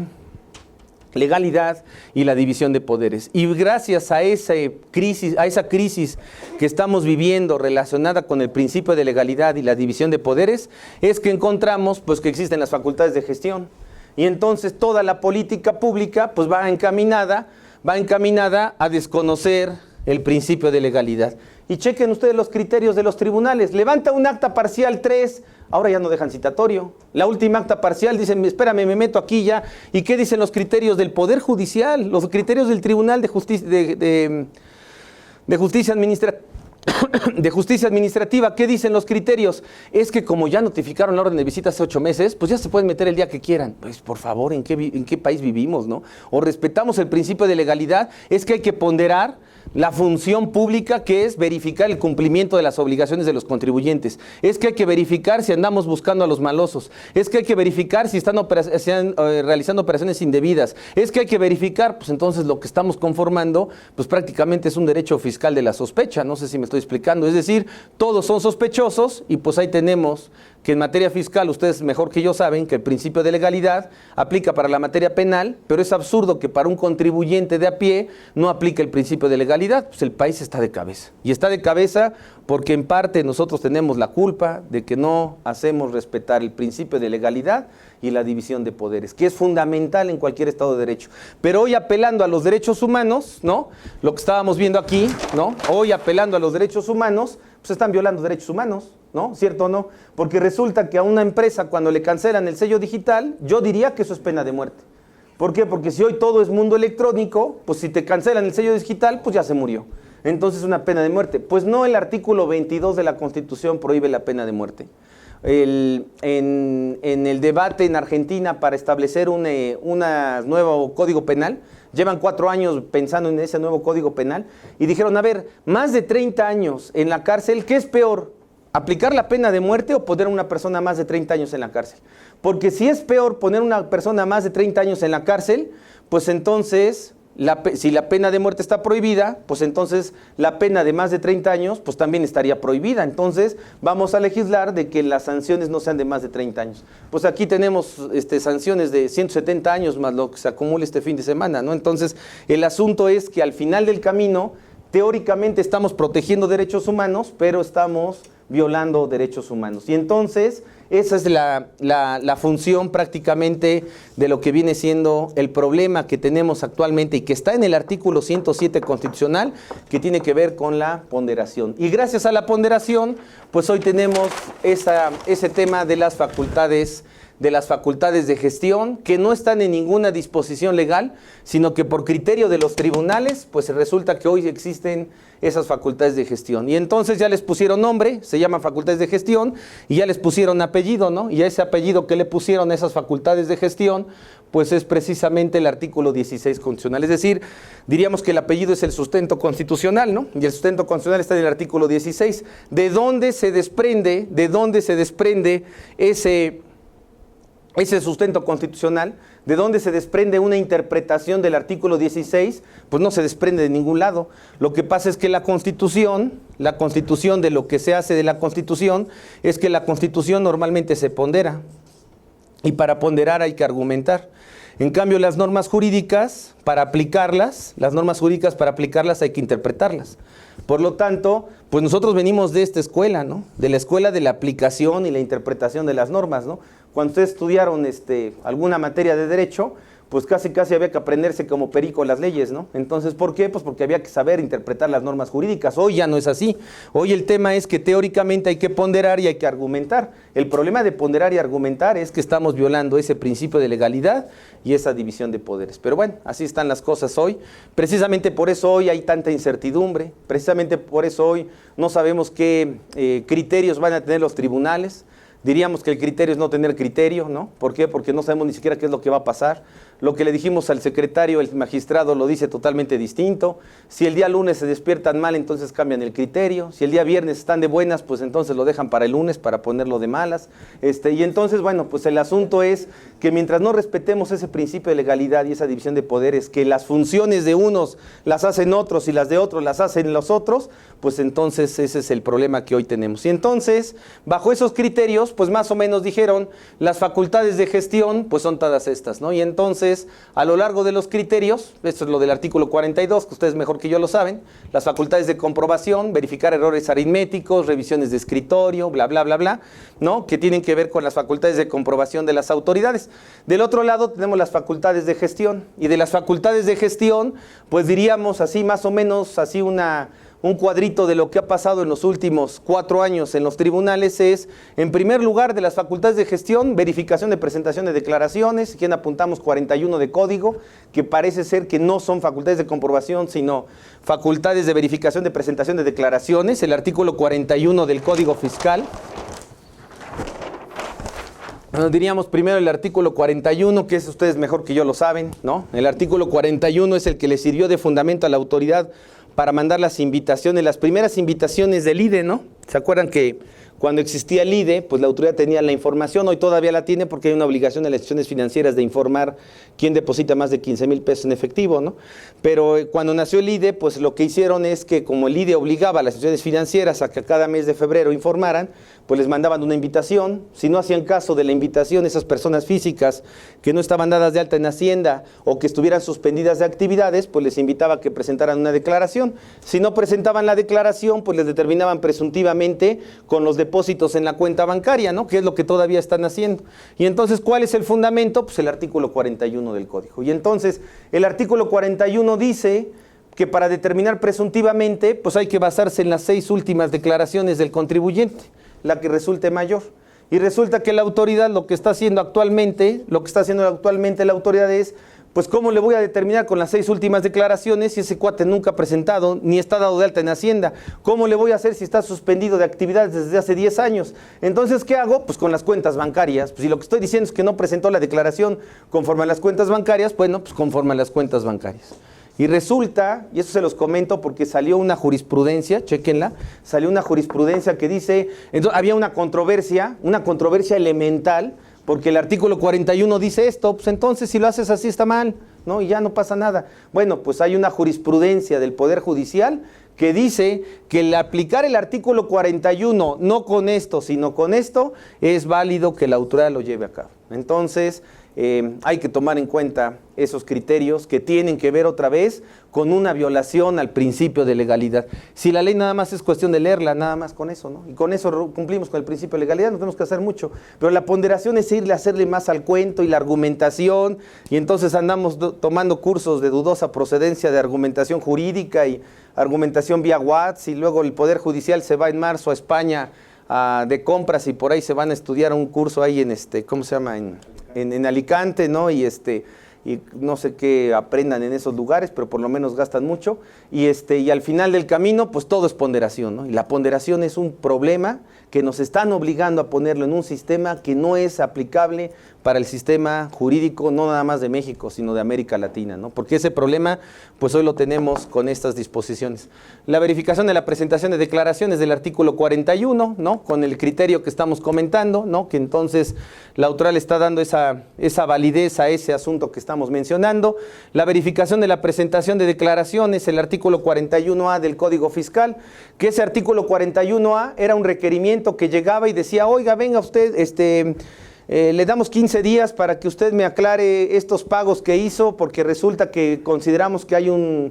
Speaker 1: legalidad y la división de poderes. Y gracias a esa crisis que estamos viviendo relacionada con el principio de legalidad y la división de poderes, es que encontramos pues que existen las facultades de gestión. Y entonces toda la política pública pues va encaminada a desconocer el principio de legalidad. Y chequen ustedes los criterios de los tribunales. Levanta un acta parcial 3, ahora ya no dejan citatorio. La última acta parcial dicen, espérame, me meto aquí ya. ¿Y qué dicen los criterios del Poder Judicial? Los criterios del Tribunal de Justicia, de Justicia Administrativa. ¿Qué dicen los criterios? Es que como ya notificaron la orden de visita hace 8 meses, pues ya se pueden meter el día que quieran. Pues por favor, ¿en qué país vivimos, no? O respetamos el principio de legalidad, es que hay que ponderar la función pública, que es verificar el cumplimiento de las obligaciones de los contribuyentes. Es que hay que verificar si andamos buscando a los malosos. Es que hay que verificar si están realizando operaciones indebidas. Es que hay que verificar, pues entonces lo que estamos conformando, pues prácticamente es un derecho fiscal de la sospecha. No sé si me estoy explicando. Es decir, todos son sospechosos y pues ahí tenemos que en materia fiscal, ustedes mejor que yo saben que el principio de legalidad aplica para la materia penal, pero es absurdo que para un contribuyente de a pie no aplique el principio de legalidad. Pues el país está de cabeza. Y está de cabeza porque en parte nosotros tenemos la culpa de que no hacemos respetar el principio de legalidad y la división de poderes, que es fundamental en cualquier Estado de Derecho. Pero hoy apelando a los derechos humanos, ¿no? Lo que estábamos viendo aquí, ¿no? Hoy apelando a los derechos humanos, pues están violando derechos humanos, ¿no? ¿Cierto o no? Porque resulta que a una empresa cuando le cancelan el sello digital, yo diría que eso es pena de muerte. ¿Por qué? Porque si hoy todo es mundo electrónico, pues si te cancelan el sello digital, pues ya se murió. Entonces es una pena de muerte. Pues no, el artículo 22 de la Constitución prohíbe la pena de muerte. En el debate en Argentina para establecer un nuevo código penal, llevan 4 años pensando en ese nuevo código penal y dijeron, a ver, más de 30 años en la cárcel, ¿qué es peor? ¿Aplicar la pena de muerte o poner a una persona más de 30 años en la cárcel? Porque si es peor poner a una persona más de 30 años en la cárcel, pues entonces, si la pena de muerte está prohibida, pues entonces la pena de más de 30 años, pues también estaría prohibida. Entonces vamos a legislar de que las sanciones no sean de más de 30 años. Pues aquí tenemos sanciones de 170 años más lo que se acumula este fin de semana, ¿no? Entonces el asunto es que al final del camino, teóricamente estamos protegiendo derechos humanos, pero estamos violando derechos humanos. Y entonces, esa es la función prácticamente de lo que viene siendo el problema que tenemos actualmente y que está en el artículo 107 constitucional, que tiene que ver con la ponderación. Y gracias a la ponderación, pues hoy tenemos ese tema de las facultades de gestión, que no están en ninguna disposición legal, sino que por criterio de los tribunales, pues resulta que hoy existen esas facultades de gestión. Y entonces ya les pusieron nombre, se llaman facultades de gestión, y ya les pusieron apellido, ¿no? Y a ese apellido que le pusieron a esas facultades de gestión, pues es precisamente el artículo 16 constitucional. Es decir, diríamos que el apellido es el sustento constitucional, ¿no? Y el sustento constitucional está en el artículo 16. ¿De dónde se desprende ese sustento constitucional? ¿De dónde se desprende una interpretación del artículo 16? Pues no se desprende de ningún lado. Lo que pasa es que la Constitución, de lo que se hace de la Constitución, es que la Constitución normalmente se pondera. Y para ponderar hay que argumentar. En cambio, las normas jurídicas, para aplicarlas hay que interpretarlas. Por lo tanto, pues nosotros venimos de esta escuela, ¿no? De la escuela de la aplicación y la interpretación de las normas, ¿no? Cuando ustedes estudiaron alguna materia de derecho, pues casi había que aprenderse como perico las leyes, ¿no? Entonces, ¿por qué? Pues porque había que saber interpretar las normas jurídicas. Hoy ya no es así. Hoy el tema es que teóricamente hay que ponderar y hay que argumentar. El problema de ponderar y argumentar es que estamos violando ese principio de legalidad y esa división de poderes. Pero bueno, así están las cosas hoy. Precisamente por eso hoy hay tanta incertidumbre. Precisamente por eso hoy no sabemos qué criterios van a tener los tribunales. Diríamos que el criterio es no tener criterio, ¿no? ¿Por qué? Porque no sabemos ni siquiera qué es lo que va a pasar. Lo que le dijimos al secretario, el magistrado lo dice totalmente distinto. Si el día lunes se despiertan mal, entonces cambian el criterio. Si el día viernes están de buenas, pues entonces lo dejan para el lunes para ponerlo de malas. Y entonces, bueno, pues el asunto es que mientras no respetemos ese principio de legalidad y esa división de poderes, que las funciones de unos las hacen otros y las de otros las hacen los otros, pues entonces ese es el problema que hoy tenemos. Y entonces, bajo esos criterios, pues más o menos dijeron, las facultades de gestión, pues son todas estas, ¿no? Y entonces entonces, a lo largo de los criterios, esto es lo del artículo 42, que ustedes mejor que yo lo saben, las facultades de comprobación, verificar errores aritméticos, revisiones de escritorio, bla, bla, bla, bla, ¿no? Que tienen que ver con las facultades de comprobación de las autoridades. Del otro lado tenemos las facultades de gestión, y de las facultades de gestión, pues diríamos así, más o menos, así un cuadrito de lo que ha pasado en los últimos 4 años en los tribunales es, en primer lugar, de las facultades de gestión, verificación de presentación de declaraciones, aquí apuntamos 41 de código, que parece ser que no son facultades de comprobación, sino facultades de verificación de presentación de declaraciones, el artículo 41 del Código Fiscal. Bueno, diríamos primero el artículo 41, que es ustedes mejor que yo lo saben, ¿no? El artículo 41 es el que le sirvió de fundamento a la autoridad para mandar las invitaciones, las primeras invitaciones del IDE, ¿no? ¿Se acuerdan que cuando existía el IDE, pues la autoridad tenía la información, hoy todavía la tiene porque hay una obligación de las instituciones financieras de informar quién deposita más de 15,000 pesos en efectivo, ¿no? Pero cuando nació el IDE, pues lo que hicieron es que como el IDE obligaba a las instituciones financieras a que cada mes de febrero informaran, pues les mandaban una invitación. Si no hacían caso de la invitación, esas personas físicas que no estaban dadas de alta en Hacienda o que estuvieran suspendidas de actividades, pues les invitaba a que presentaran una declaración. Si no presentaban la declaración, pues les determinaban presuntivamente con los depósitos en la cuenta bancaria, ¿no? Que es lo que todavía están haciendo. Y entonces, ¿cuál es el fundamento? Pues el artículo 41 del Código. Y entonces, el artículo 41 dice que para determinar presuntivamente, pues hay que basarse en las 6 últimas declaraciones del contribuyente, la que resulte mayor. Y resulta que la autoridad lo que está haciendo actualmente la autoridad es, pues ¿cómo le voy a determinar con las 6 últimas declaraciones si ese cuate nunca ha presentado ni está dado de alta en Hacienda? ¿Cómo le voy a hacer si está suspendido de actividades desde hace 10 años? Entonces, ¿qué hago? Pues con las cuentas bancarias. Pues si lo que estoy diciendo es que no presentó la declaración conforme a las cuentas bancarias, bueno, pues conforme a las cuentas bancarias. Y resulta, y eso se los comento porque salió una jurisprudencia, chéquenla, salió una jurisprudencia que dice, entonces había una controversia elemental, porque el artículo 41 dice esto, pues entonces si lo haces así está mal, ¿no? Y ya no pasa nada. Bueno, pues hay una jurisprudencia del Poder Judicial que dice que el aplicar el artículo 41, no con esto, sino con esto, es válido que la autoridad lo lleve a cabo. Entonces, hay que tomar en cuenta esos criterios que tienen que ver otra vez con una violación al principio de legalidad. Si la ley nada más es cuestión de leerla, nada más con eso, ¿no? Y con eso cumplimos con el principio de legalidad, no tenemos que hacer mucho. Pero la ponderación es irle a hacerle más al cuento y la argumentación, y entonces andamos tomando cursos de dudosa procedencia de argumentación jurídica y argumentación vía WhatsApp, y luego el Poder Judicial se va en marzo a España de compras y por ahí se van a estudiar un curso ahí en ¿cómo se llama? En Alicante, ¿no? Y no sé qué aprendan en esos lugares, pero por lo menos gastan mucho. Y al final del camino, pues todo es ponderación, ¿no? Y la ponderación es un problema que nos están obligando a ponerlo en un sistema que no es aplicable para el sistema jurídico, no nada más de México, sino de América Latina, ¿no? Porque ese problema, pues hoy lo tenemos con estas disposiciones. La verificación de la presentación de declaraciones del artículo 41, ¿no? Con el criterio que estamos comentando, ¿no? Que entonces la autoridad le está dando esa validez a ese asunto que estamos mencionando. La verificación de la presentación de declaraciones, el artículo 41A del Código Fiscal, que ese artículo 41A era un requerimiento que llegaba y decía, oiga, venga usted, le damos 15 días para que usted me aclare estos pagos que hizo, porque resulta que consideramos que hay un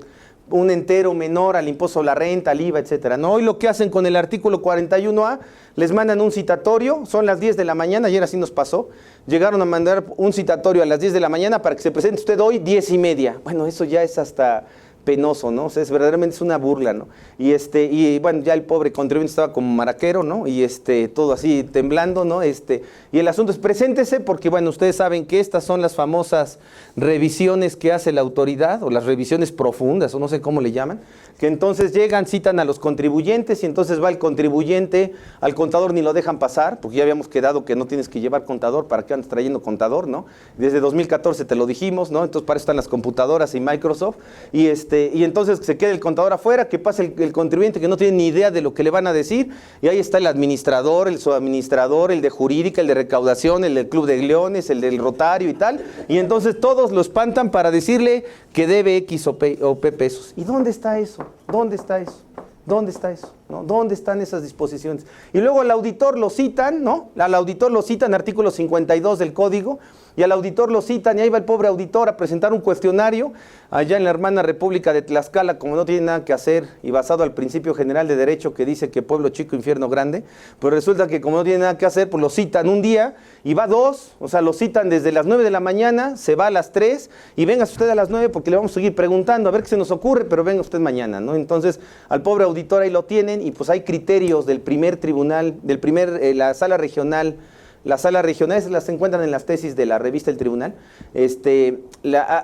Speaker 1: entero menor al impuesto a la renta, al IVA, etcétera. No, hoy lo que hacen con el artículo 41A, les mandan un citatorio, son las 10 de la mañana, ayer así nos pasó, llegaron a mandar un citatorio a las 10 de la mañana para que se presente usted hoy 10:30. Bueno, eso ya es hasta penoso, ¿no? O sea, verdaderamente es una burla, ¿no? Y bueno, ya el pobre contribuyente estaba como maraquero, ¿no? Y todo así temblando, ¿no? Y el asunto es, preséntese, porque bueno, ustedes saben que estas son las famosas revisiones que hace la autoridad, o las revisiones profundas, o no sé cómo le llaman, que entonces llegan, citan a los contribuyentes, y entonces va el contribuyente, al contador ni lo dejan pasar, porque ya habíamos quedado que no tienes que llevar contador, ¿para qué andas trayendo contador, no? Desde 2014 te lo dijimos, ¿no? Entonces para eso están las computadoras y Microsoft, y entonces se queda el contador afuera, que pase el contribuyente que no tiene ni idea de lo que le van a decir, y ahí está el administrador, el subadministrador, el de jurídica, el de recaudación, el del Club de Leones, el del Rotario y tal, y entonces todos lo espantan para decirle que debe X o P pesos. ¿Y dónde está eso? ¿Dónde está eso? ¿Dónde está eso? ¿no? ¿Dónde están esas disposiciones? Y luego al auditor lo citan, ¿no? Al auditor lo citan, artículo 52 del Código, y al auditor lo citan, y ahí va el pobre auditor a presentar un cuestionario allá en la hermana República de Tlaxcala, como no tiene nada que hacer, y basado al principio general de derecho que dice que pueblo chico, infierno grande, pues resulta que como no tiene nada que hacer, pues lo citan un día, y va 2, o sea, lo citan desde las 9 de la mañana, se va a las 3, y venga usted a las 9 porque le vamos a seguir preguntando, a ver qué se nos ocurre, pero venga usted mañana, ¿no? Entonces, al pobre auditor ahí lo tienen, y pues hay criterios del primer tribunal, la sala regional. Las salas regionales las encuentran en las tesis de la revista El Tribunal.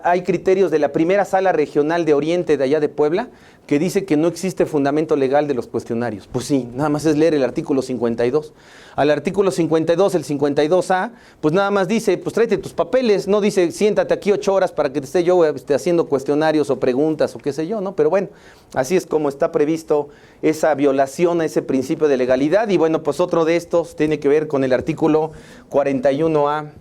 Speaker 1: Hay criterios de la primera sala regional de Oriente de allá de Puebla que dice que no existe fundamento legal de los cuestionarios. Pues sí, nada más es leer el artículo 52. Al artículo 52, el 52A, pues nada más dice, pues tráete tus papeles, no dice siéntate aquí 8 horas para que te esté yo haciendo cuestionarios o preguntas o qué sé yo, ¿no? Pero bueno, así es como está previsto esa violación a ese principio de legalidad. Y bueno, pues otro de estos tiene que ver con el artículo 41A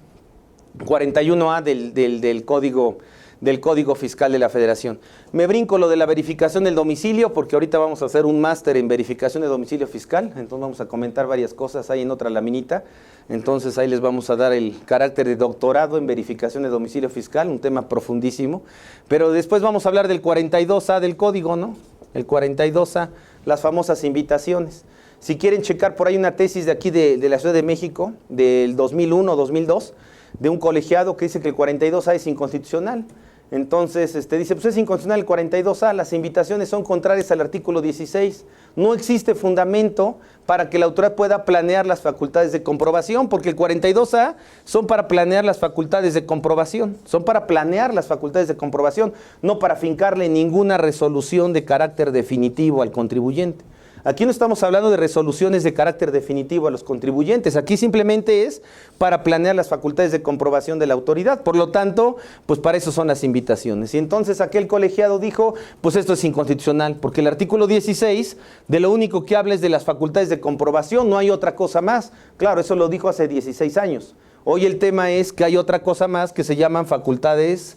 Speaker 1: del Código Fiscal de la Federación. Me brinco lo de la verificación del domicilio porque ahorita vamos a hacer un máster en verificación de domicilio fiscal, entonces vamos a comentar varias cosas ahí en otra laminita, entonces ahí les vamos a dar el carácter de doctorado en verificación de domicilio fiscal, un tema profundísimo, pero después vamos a hablar del 42A del Código, ¿no? El 42A, las famosas invitaciones. Si quieren checar por ahí una tesis de aquí de la Ciudad de México, del 2001-2002, de un colegiado que dice que el 42A es inconstitucional. Entonces, dice, pues es inconstitucional el 42A, las invitaciones son contrarias al artículo 16. No existe fundamento para que la autoridad pueda planear las facultades de comprobación, porque el 42A son para planear las facultades de comprobación, no para fincarle ninguna resolución de carácter definitivo al contribuyente. Aquí no estamos hablando de resoluciones de carácter definitivo a los contribuyentes, aquí simplemente es para planear las facultades de comprobación de la autoridad, por lo tanto, pues para eso son las invitaciones. Y entonces aquel colegiado dijo, pues esto es inconstitucional, porque el artículo 16 de lo único que habla es de las facultades de comprobación, no hay otra cosa más. Claro, eso lo dijo hace 16 años. Hoy el tema es que hay otra cosa más que se llaman facultades,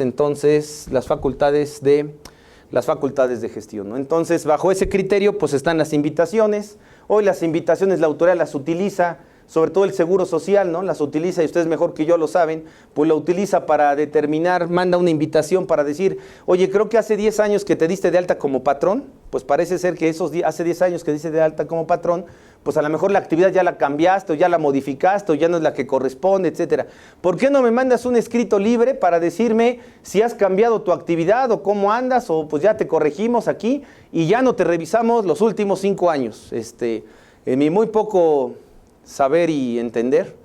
Speaker 1: entonces las facultades de gestión, ¿no? Entonces, bajo ese criterio, pues están las invitaciones. Hoy las invitaciones la autoridad las utiliza, sobre todo el Seguro Social, ¿no? Las utiliza, y ustedes mejor que yo lo saben, pues la utiliza para determinar, manda una invitación para decir, oye, creo que hace 10 años que te diste de alta como patrón, pues parece ser que hace 10 años que diste de alta como patrón, pues a lo mejor la actividad ya la cambiaste o ya la modificaste o ya no es la que corresponde, etcétera. ¿Por qué no me mandas un escrito libre para decirme si has cambiado tu actividad o cómo andas o pues ya te corregimos aquí y ya no te revisamos los últimos 5 años? En mi muy poco saber y entender,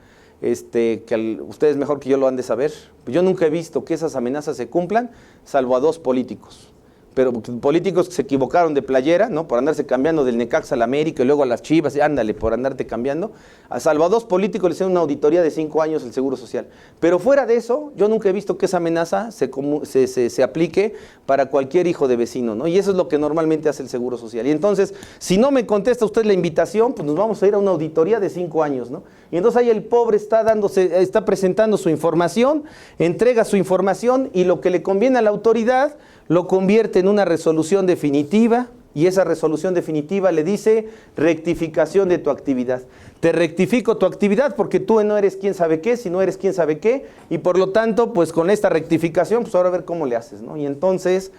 Speaker 1: ustedes mejor que yo lo han de saber, yo nunca he visto que esas amenazas se cumplan, salvo a 2 políticos. Pero políticos que se equivocaron de playera, ¿no? Por andarse cambiando del Necaxa al América y luego a las Chivas, y ándale, por andarte cambiando. A salvo a 2 políticos le hicieron una auditoría de 5 años el Seguro Social. Pero fuera de eso, yo nunca he visto que esa amenaza se aplique para cualquier hijo de vecino, ¿no? Y eso es lo que normalmente hace el Seguro Social. Y entonces, si no me contesta usted la invitación, pues nos vamos a ir a una auditoría de 5 años, ¿no? Y entonces ahí el pobre está presentando su información, entrega su información y lo que le conviene a la autoridad lo convierte en una resolución definitiva y esa resolución definitiva le dice rectificación de tu actividad. Te rectifico tu actividad porque tú no eres quién sabe qué, si no eres quién sabe qué, y por lo tanto, pues con esta rectificación, pues ahora a ver cómo le haces, ¿no? Y entonces,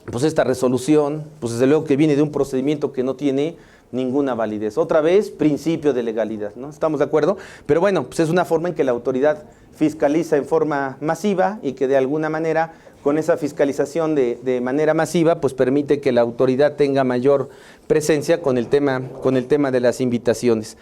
Speaker 1: pues esta resolución, pues desde luego que viene de un procedimiento que no tiene ninguna validez. Otra vez, principio de legalidad, ¿no? ¿Estamos de acuerdo? Pero bueno, pues es una forma en que la autoridad fiscaliza en forma masiva y que de alguna manera, con esa fiscalización de manera masiva, pues permite que la autoridad tenga mayor presencia con el tema de las invitaciones.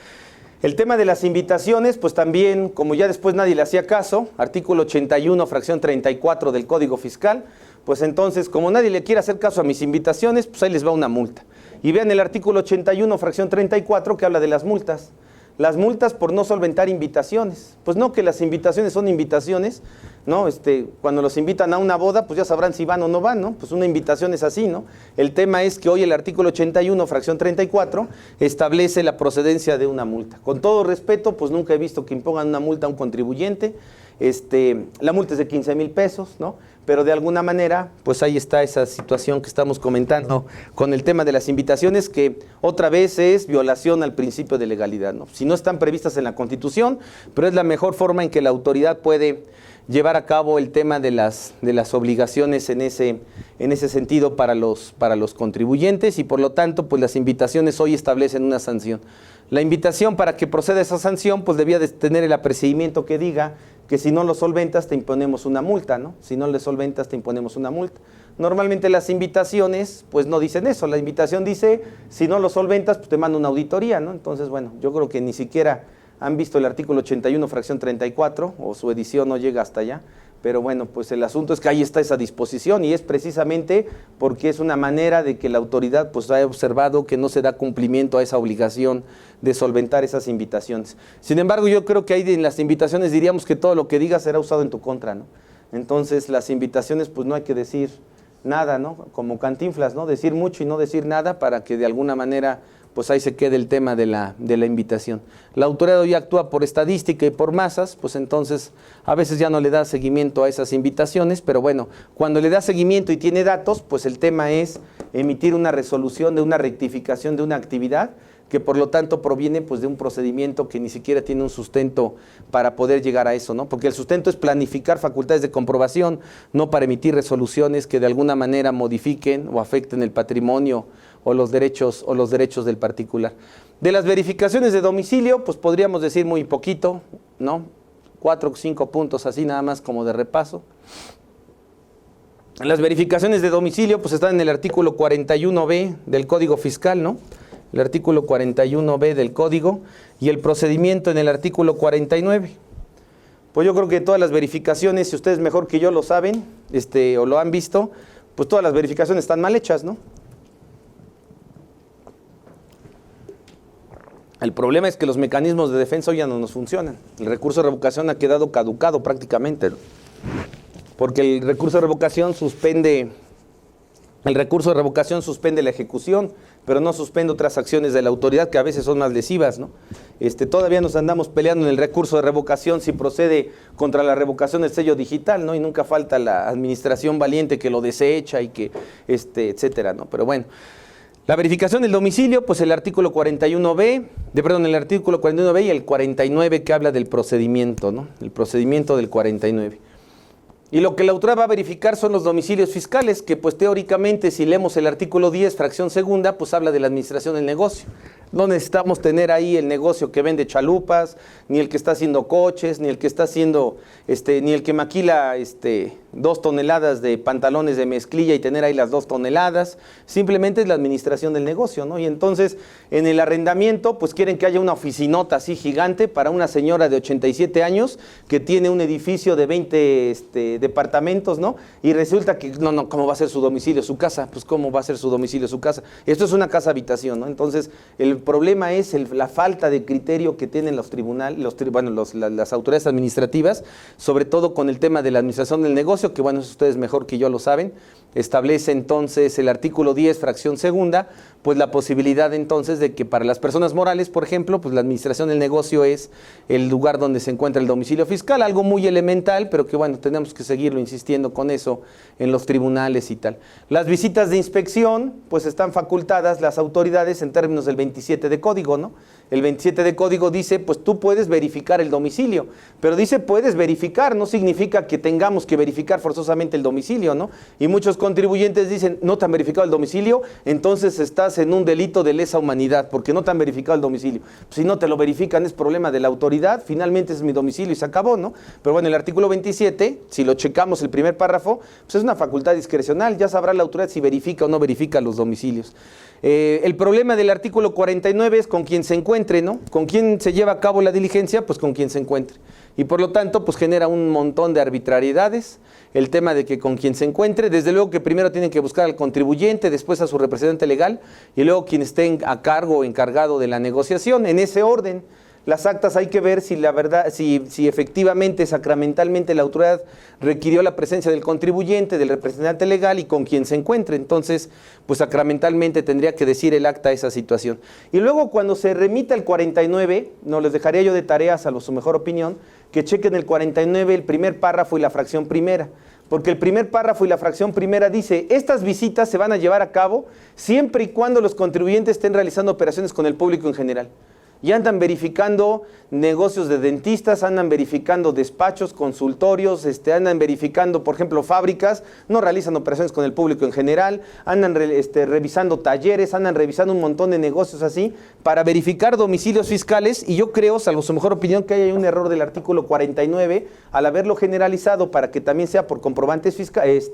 Speaker 1: El tema de las invitaciones, pues también, como ya después nadie le hacía caso, artículo 81, fracción 34 del Código Fiscal, pues entonces, como nadie le quiere hacer caso a mis invitaciones, pues ahí les va una multa. Y vean el artículo 81, fracción 34, que habla de las multas. Las multas por no solventar invitaciones. Pues no, que las invitaciones son invitaciones, ¿no? Cuando los invitan a una boda, pues ya sabrán si van o no van, ¿no? Pues una invitación es así, ¿no? El tema es que hoy el artículo 81, fracción 34, establece la procedencia de una multa. Con todo respeto, pues nunca he visto que impongan una multa a un contribuyente. la multa es de 15,000 pesos, ¿no? Pero de alguna manera, pues ahí está esa situación que estamos comentando con el tema de las invitaciones, que otra vez es violación al principio de legalidad, ¿no? Si no están previstas en la Constitución, pero es la mejor forma en que la autoridad puede llevar a cabo el tema de las obligaciones en ese sentido para los contribuyentes, y por lo tanto, pues las invitaciones hoy establecen una sanción. La invitación, para que proceda esa sanción, pues debía de tener el apercibimiento que diga que si no lo solventas te imponemos una multa, ¿no? Si no le solventas te imponemos una multa. Normalmente las invitaciones pues no dicen eso, la invitación dice si no lo solventas pues te mando una auditoría, ¿no? Entonces, bueno, yo creo que ni siquiera han visto el artículo 81, fracción 34, o su edición no llega hasta allá. Pero bueno, pues el asunto es que ahí está esa disposición, y es precisamente porque es una manera de que la autoridad pues ha observado que no se da cumplimiento a esa obligación de solventar esas invitaciones. Sin embargo, yo creo que ahí en las invitaciones diríamos que todo lo que digas será usado en tu contra, ¿no? Entonces las invitaciones pues no hay que decir nada, ¿no? Como Cantinflas, ¿no? Decir mucho y no decir nada, para que de alguna manera pues ahí se quede el tema de la invitación. La autoridad hoy actúa por estadística y por masas, pues entonces a veces ya no le da seguimiento a esas invitaciones, pero bueno, cuando le da seguimiento y tiene datos, pues el tema es emitir una resolución de una rectificación de una actividad, que por lo tanto proviene pues de un procedimiento que ni siquiera tiene un sustento para poder llegar a eso, ¿no? Porque el sustento es planificar facultades de comprobación, no para emitir resoluciones que de alguna manera modifiquen o afecten el patrimonio o los derechos del particular. De las verificaciones de domicilio, pues podríamos decir muy poquito, ¿no? 4 o 5 puntos así nada más como de repaso. Las verificaciones de domicilio pues están en el artículo 41B del Código Fiscal, ¿no? El artículo 41B del Código, y el procedimiento en el artículo 49. Pues yo creo que todas las verificaciones, si ustedes mejor que yo lo saben, o lo han visto, pues todas las verificaciones están mal hechas, ¿no? El problema es que los mecanismos de defensa hoy ya no nos funcionan. El recurso de revocación ha quedado caducado prácticamente, ¿no? Porque el recurso de revocación suspende la ejecución, pero no suspende otras acciones de la autoridad que a veces son más lesivas, ¿no? Todavía nos andamos peleando en el recurso de revocación si procede contra la revocación del sello digital, ¿no? Y nunca falta la administración valiente que lo desecha y que, etcétera, ¿no? Pero bueno, la verificación del domicilio, pues el artículo 41B, el artículo 41B y el 49 que habla del procedimiento, ¿no? El procedimiento del 49. Y lo que la autoridad va a verificar son los domicilios fiscales, que pues teóricamente, si leemos el artículo 10, fracción segunda, pues habla de la administración del negocio. No necesitamos tener ahí el negocio que vende chalupas, ni el que está haciendo coches, ni el que está haciendo, ni el que maquila 2 toneladas de pantalones de mezclilla y tener ahí las 2 toneladas. Simplemente es la administración del negocio, ¿no? Y entonces, en el arrendamiento, pues quieren que haya una oficinota así gigante para una señora de 87 años que tiene un edificio de 20 departamentos, ¿no? Y resulta que, no, ¿cómo va a ser su domicilio, su casa? Pues, ¿cómo va a ser su domicilio, su casa? Esto es una casa habitación, ¿no? Entonces, el problema es la falta de criterio que tienen los tribunales, las autoridades administrativas, sobre todo con el tema de la administración del negocio, que bueno, ustedes mejor que yo lo saben. Establece entonces el artículo 10, fracción segunda, pues la posibilidad entonces de que para las personas morales, por ejemplo, pues la administración del negocio es el lugar donde se encuentra el domicilio fiscal, algo muy elemental, pero que bueno, tenemos que seguirlo insistiendo con eso en los tribunales y tal. Las visitas de inspección, pues están facultadas las autoridades en términos del 27 de código, ¿no? El 27 de código dice, pues tú puedes verificar el domicilio, pero dice puedes verificar, no significa que tengamos que verificar forzosamente el domicilio, ¿no? Y muchos contribuyentes dicen, no te han verificado el domicilio, entonces estás en un delito de lesa humanidad, porque no te han verificado el domicilio. Si no te lo verifican es problema de la autoridad, finalmente es mi domicilio y se acabó, ¿no? Pero bueno, el artículo 27, si lo checamos el primer párrafo, pues es una facultad discrecional, ya sabrá la autoridad si verifica o no verifica los domicilios. El problema del artículo 49 es con quien se encuentre, ¿no? ¿Con quién se lleva a cabo la diligencia? Pues con quien se encuentre. Y por lo tanto, pues genera un montón de arbitrariedades. El tema de que con quien se encuentre, desde luego que primero tienen que buscar al contribuyente, después a su representante legal y luego quien esté a cargo o encargado de la negociación, en ese orden. Las actas hay que ver si la verdad, si efectivamente, sacramentalmente la autoridad requirió la presencia del contribuyente, del representante legal y con quien se encuentre. Entonces, pues sacramentalmente tendría que decir el acta esa situación. Y luego cuando se remita el 49, no les dejaría yo de tareas a su mejor opinión, que chequen el 49, el primer párrafo y la fracción primera. Porque el primer párrafo y la fracción primera dice, estas visitas se van a llevar a cabo siempre y cuando los contribuyentes estén realizando operaciones con el público en general. Y andan verificando negocios de dentistas, andan verificando despachos, consultorios, andan verificando, por ejemplo, fábricas, no realizan operaciones con el público en general, andan revisando talleres, andan revisando un montón de negocios así, para verificar domicilios fiscales, y yo creo, salvo su mejor opinión, que hay un error del artículo 49, al haberlo generalizado para que también sea por comprobantes fiscales,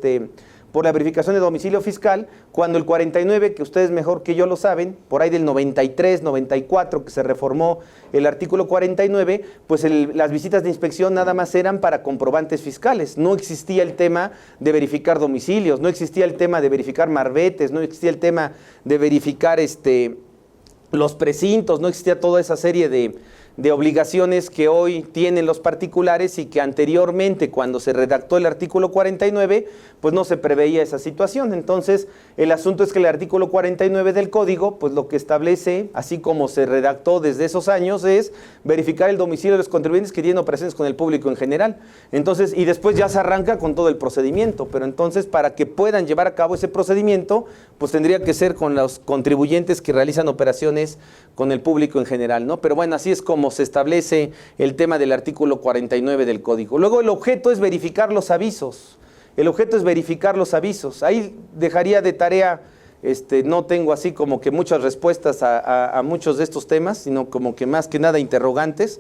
Speaker 1: por la verificación de domicilio fiscal, cuando el 49, que ustedes mejor que yo lo saben, por ahí del 93, 94, que se reformó el artículo 49, pues las visitas de inspección nada más eran para comprobantes fiscales. No existía el tema de verificar domicilios, no existía el tema de verificar marbetes, no existía el tema de verificar los precintos, no existía toda esa serie de obligaciones que hoy tienen los particulares y que anteriormente, cuando se redactó el artículo 49, pues no se preveía esa situación. Entonces, el asunto es que el artículo 49 del Código, pues lo que establece, así como se redactó desde esos años, es verificar el domicilio de los contribuyentes que tienen operaciones con el público en general. Entonces, y después ya se arranca con todo el procedimiento, pero entonces para que puedan llevar a cabo ese procedimiento, pues tendría que ser con los contribuyentes que realizan operaciones con el público en general, ¿no? Pero bueno, así es como se establece el tema del artículo 49 del Código. Luego el objeto es verificar los avisos. El objeto es verificar los avisos. Ahí dejaría de tarea, no tengo así como que muchas respuestas a muchos de estos temas, sino como que más que nada interrogantes.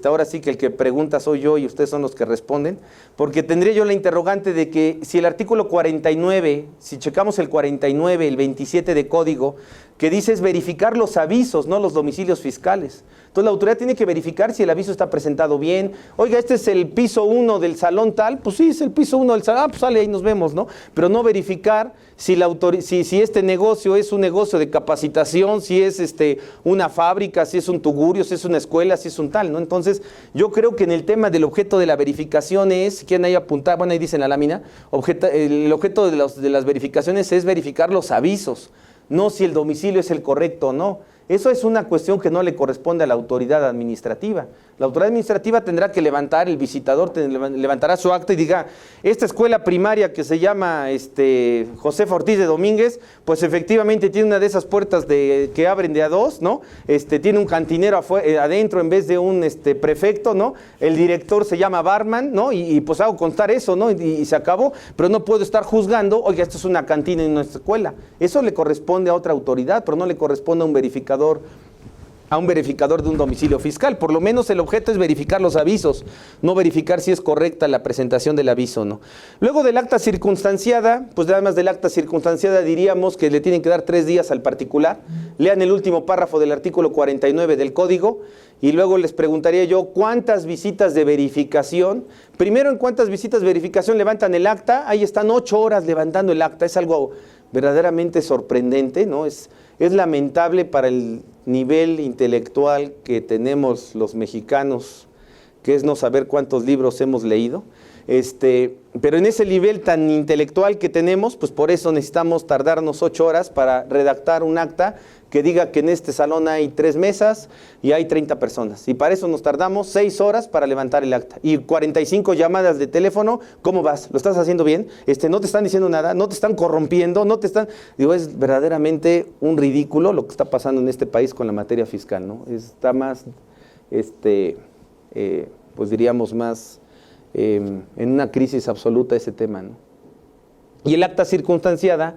Speaker 1: Ahora sí que el que pregunta soy yo y ustedes son los que responden, porque tendría yo la interrogante de que si el artículo 49, si checamos el 49, el 27 de Código, que dice es verificar los avisos, no los domicilios fiscales. Entonces la autoridad tiene que verificar si el aviso está presentado bien. Oiga, este es el piso 1 del salón tal, pues sí, es el piso 1 del salón, pues sale, ahí nos vemos, ¿no? Pero no verificar si este negocio es un negocio de capacitación, si es una fábrica, si es un tugurio, si es una escuela, si es un tal, ¿no? Entonces, yo creo que en el tema del objeto de la verificación es, ¿quién ahí apuntar? Bueno, ahí dice en la lámina, el objeto de las verificaciones es verificar los avisos, no si el domicilio es el correcto o no. Eso es una cuestión que no le corresponde a la autoridad administrativa. La autoridad administrativa tendrá que levantar, el visitador levantará su acta y diga, esta escuela primaria que se llama Josefa Ortiz de Domínguez, pues efectivamente tiene una de esas puertas que abren de a dos, ¿no? Tiene un cantinero adentro en vez de un prefecto, ¿no? El director se llama barman, ¿no? Y pues hago constar eso, ¿no? Y se acabó, pero no puedo estar juzgando, oiga, esto es una cantina en nuestra escuela. Eso le corresponde a otra autoridad, pero no le corresponde a un verificador de un domicilio fiscal. Por lo menos el objeto es verificar los avisos, no verificar si es correcta la presentación del aviso o no. Luego del acta circunstanciada, pues además del acta circunstanciada diríamos que le tienen que dar 3 días al particular. Lean el último párrafo del artículo 49 del Código y luego les preguntaría yo cuántas visitas de verificación. Primero, en cuántas visitas de verificación levantan el acta. Ahí están 8 horas levantando el acta. Es algo verdaderamente sorprendente, ¿no? Es lamentable para el nivel intelectual que tenemos los mexicanos, que es no saber cuántos libros hemos leído, pero en ese nivel tan intelectual que tenemos, pues por eso necesitamos tardarnos 8 horas para redactar un acta que diga que en este salón hay 3 mesas y hay 30 personas. Y para eso nos tardamos 6 horas para levantar el acta. Y 45 llamadas de teléfono, ¿cómo vas? ¿Lo estás haciendo bien? No te están diciendo nada, no te están corrompiendo, no te están... Digo, es verdaderamente un ridículo lo que está pasando en este país con la materia fiscal, ¿no? Está más, pues diríamos más... en una crisis absoluta ese tema, ¿no? Y el acta circunstanciada,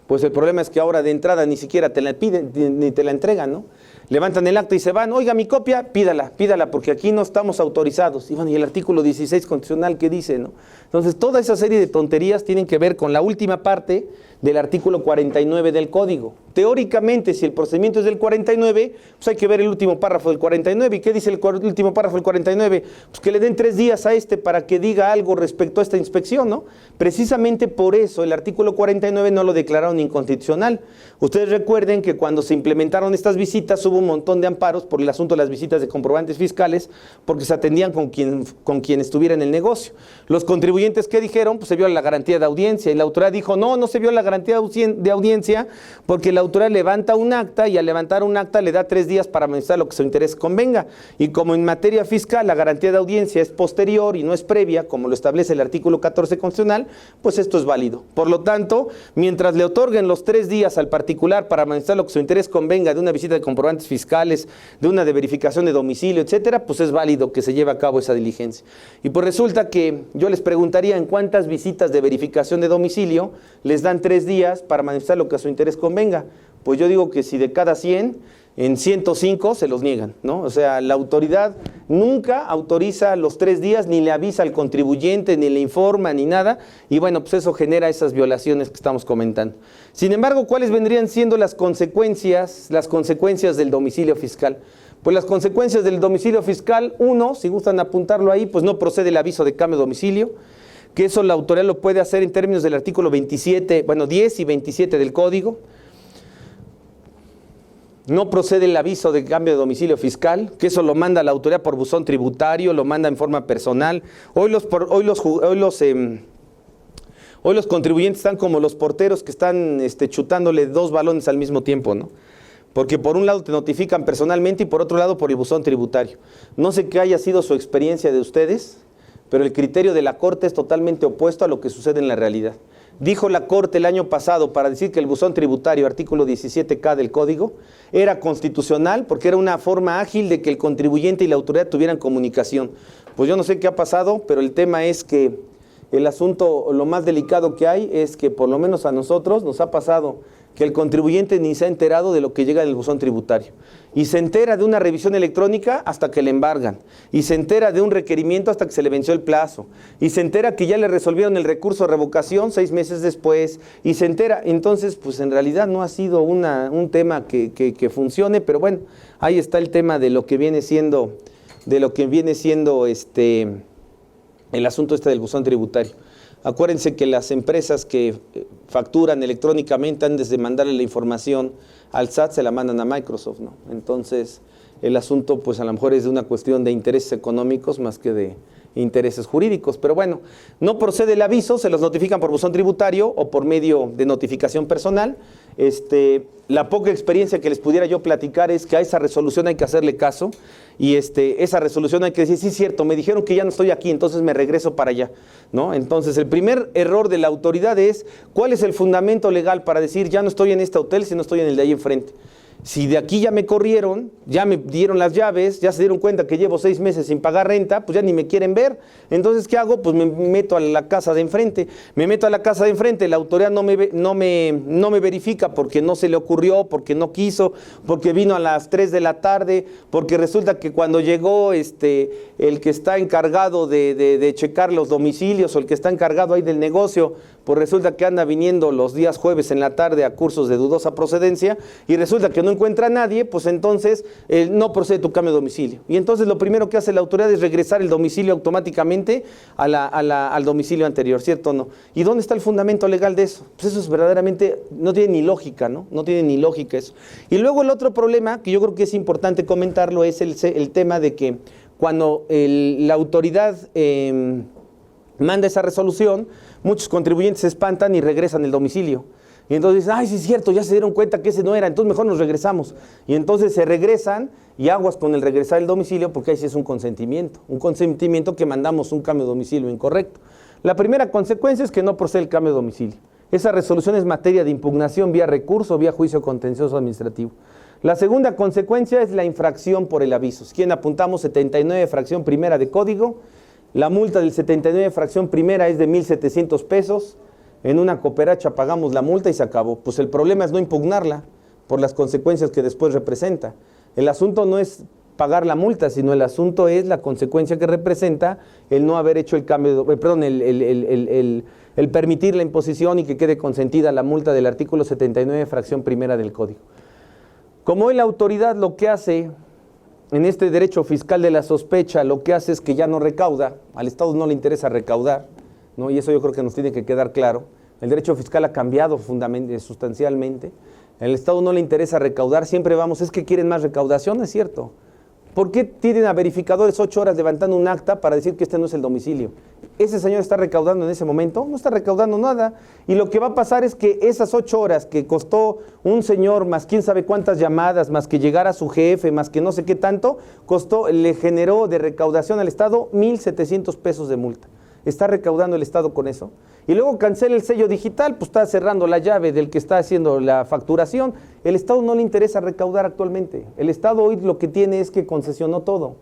Speaker 1: pues el problema es que ahora de entrada ni siquiera te la piden, ni te la entregan, ¿no? Levantan el acta y se van, oiga, mi copia, pídala, porque aquí no estamos autorizados. Y bueno, y el artículo 16 constitucional, ¿qué dice, no? Entonces, toda esa serie de tonterías tienen que ver con la última parte del artículo 49 del Código. Teóricamente, si el procedimiento es del 49, pues hay que ver el último párrafo del 49. ¿Y qué dice el último párrafo del 49? Pues que le den 3 días a para que diga algo respecto a esta inspección, ¿no? Precisamente por eso el artículo 49 no lo declararon inconstitucional. Ustedes recuerden que cuando se implementaron estas visitas hubo un montón de amparos por el asunto de las visitas de comprobantes fiscales, porque se atendían con quien estuviera en el negocio. Los contribuyentes, ¿qué dijeron? Pues se viola la garantía de audiencia, y la autoridad dijo, no se viola la garantía de audiencia porque la autoridad levanta un acta y al levantar un acta le da 3 días para manifestar lo que su interés convenga. Y como en materia fiscal la garantía de audiencia es posterior y no es previa, como lo establece el artículo 14 constitucional, pues esto es válido. Por lo tanto, mientras le otorguen los 3 días al particular para manifestar lo que su interés convenga de una visita de comprobantes fiscales, de una de verificación de domicilio, etcétera, pues es válido que se lleve a cabo esa diligencia. Y pues resulta que yo les preguntaría en cuántas visitas de verificación de domicilio les dan 3 días para manifestar lo que a su interés convenga. Pues yo digo que si de cada 100, en 105 se los niegan, ¿no? O sea, la autoridad nunca autoriza los 3 días, ni le avisa al contribuyente, ni le informa, ni nada, y bueno, pues eso genera esas violaciones que estamos comentando. Sin embargo, ¿cuáles vendrían siendo las consecuencias del domicilio fiscal? Pues las consecuencias del domicilio fiscal, 1, si gustan apuntarlo ahí, pues no procede el aviso de cambio de domicilio, que eso la autoridad lo puede hacer en términos del artículo 27, bueno, 10 y 27 del Código. No procede el aviso de cambio de domicilio fiscal, que eso lo manda la autoridad por buzón tributario, lo manda en forma personal. Hoy los contribuyentes están como los porteros que están chutándole 2 balones al mismo tiempo, ¿no? Porque por un lado te notifican personalmente y por otro lado por el buzón tributario. No sé qué haya sido su experiencia de ustedes, pero el criterio de la Corte es totalmente opuesto a lo que sucede en la realidad. Dijo la Corte el año pasado para decir que el buzón tributario, artículo 17K del Código, era constitucional porque era una forma ágil de que el contribuyente y la autoridad tuvieran comunicación. Pues yo no sé qué ha pasado, pero el tema es que el asunto, lo más delicado que hay es que por lo menos a nosotros nos ha pasado que el contribuyente ni se ha enterado de lo que llega del buzón tributario. Y se entera de una revisión electrónica hasta que le embargan. Y se entera de un requerimiento hasta que se le venció el plazo. Y se entera que ya le resolvieron el recurso de revocación 6 meses después. Y se entera, entonces, pues en realidad no ha sido un tema que funcione, pero bueno, ahí está el tema de lo que viene siendo, el asunto del buzón tributario. Acuérdense que las empresas que facturan electrónicamente, antes de mandarle la información al SAT, se la mandan a Microsoft, ¿no? Entonces, el asunto, pues a lo mejor es de una cuestión de intereses económicos más que de intereses jurídicos. Pero bueno, no procede el aviso, se los notifican por buzón tributario o por medio de notificación personal. La poca experiencia que les pudiera yo platicar es que a esa resolución hay que hacerle caso y esa resolución hay que decir, sí es cierto, me dijeron que ya no estoy aquí, entonces me regreso para allá, ¿no? Entonces el primer error de la autoridad es, ¿cuál es el fundamento legal para decir ya no estoy en este hotel si no estoy en el de ahí enfrente? Si de aquí ya me corrieron, ya me dieron las llaves, ya se dieron cuenta que llevo 6 meses sin pagar renta, pues ya ni me quieren ver. Entonces, ¿qué hago? Pues me meto a la casa de enfrente. Me meto a la casa de enfrente, la autoridad no me verifica porque no se le ocurrió, porque no quiso, porque vino a las 3 de la tarde, porque resulta que cuando llegó el que está encargado de checar los domicilios o el que está encargado ahí del negocio, pues resulta que anda viniendo los días jueves en la tarde a cursos de dudosa procedencia y resulta que no encuentra a nadie, pues entonces no procede tu cambio de domicilio. Y entonces lo primero que hace la autoridad es regresar el domicilio automáticamente al domicilio anterior, ¿cierto o no? ¿Y dónde está el fundamento legal de eso? Pues eso es verdaderamente, no tiene ni lógica, ¿no? No tiene ni lógica eso. Y luego el otro problema, que yo creo que es importante comentarlo, es el tema de que cuando la autoridad manda esa resolución, muchos contribuyentes se espantan y regresan el domicilio. Y entonces dicen, ay, sí es cierto, ya se dieron cuenta que ese no era, entonces mejor nos regresamos. Y entonces se regresan y aguas con el regresar el domicilio porque ahí sí es un consentimiento que mandamos un cambio de domicilio incorrecto. La primera consecuencia es que no procede el cambio de domicilio. Esa resolución es materia de impugnación vía recurso, vía juicio contencioso administrativo. La segunda consecuencia es la infracción por el aviso. Quien apuntamos 79 fracción primera de código. La multa del 79 fracción primera es de 1,700 pesos. En una cooperacha pagamos la multa y se acabó. Pues el problema es no impugnarla por las consecuencias que después representa. El asunto no es pagar la multa, sino el asunto es la consecuencia que representa el no haber hecho el cambio, el permitir la imposición y que quede consentida la multa del artículo 79 fracción primera del Código. Como hoy la autoridad lo que hace en este derecho fiscal de la sospecha, lo que hace es que ya no recauda, al Estado no le interesa recaudar, ¿no? Y eso yo creo que nos tiene que quedar claro. El derecho fiscal ha cambiado sustancialmente. Al Estado no le interesa recaudar, siempre vamos, es que quieren más recaudación, es cierto. ¿Por qué tienen a verificadores 8 horas levantando un acta para decir que este no es el domicilio? ¿Ese señor está recaudando en ese momento? No está recaudando nada. Y lo que va a pasar es que esas 8 horas que costó un señor, más quién sabe cuántas llamadas, más que llegar a su jefe, más que no sé qué tanto, le generó de recaudación al Estado 1,700 pesos de multa. ¿Está recaudando el Estado con eso? Y luego cancela el sello digital, pues está cerrando la llave del que está haciendo la facturación. El Estado no le interesa recaudar actualmente. El Estado hoy lo que tiene es que concesionó todo,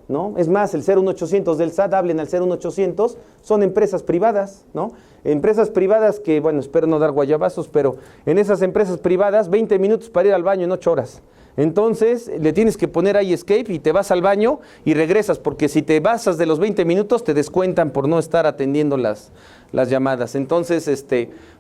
Speaker 1: ¿no? Es más, el 01800 del SAT, hablen al 01800, son empresas privadas, ¿no? Empresas privadas que, bueno, espero no dar guayabazos, pero en esas empresas privadas, 20 minutos para ir al baño en 8 horas. Entonces, le tienes que poner ahí escape y te vas al baño y regresas, porque si te basas de los 20 minutos, te descuentan por no estar atendiendo las llamadas. Entonces,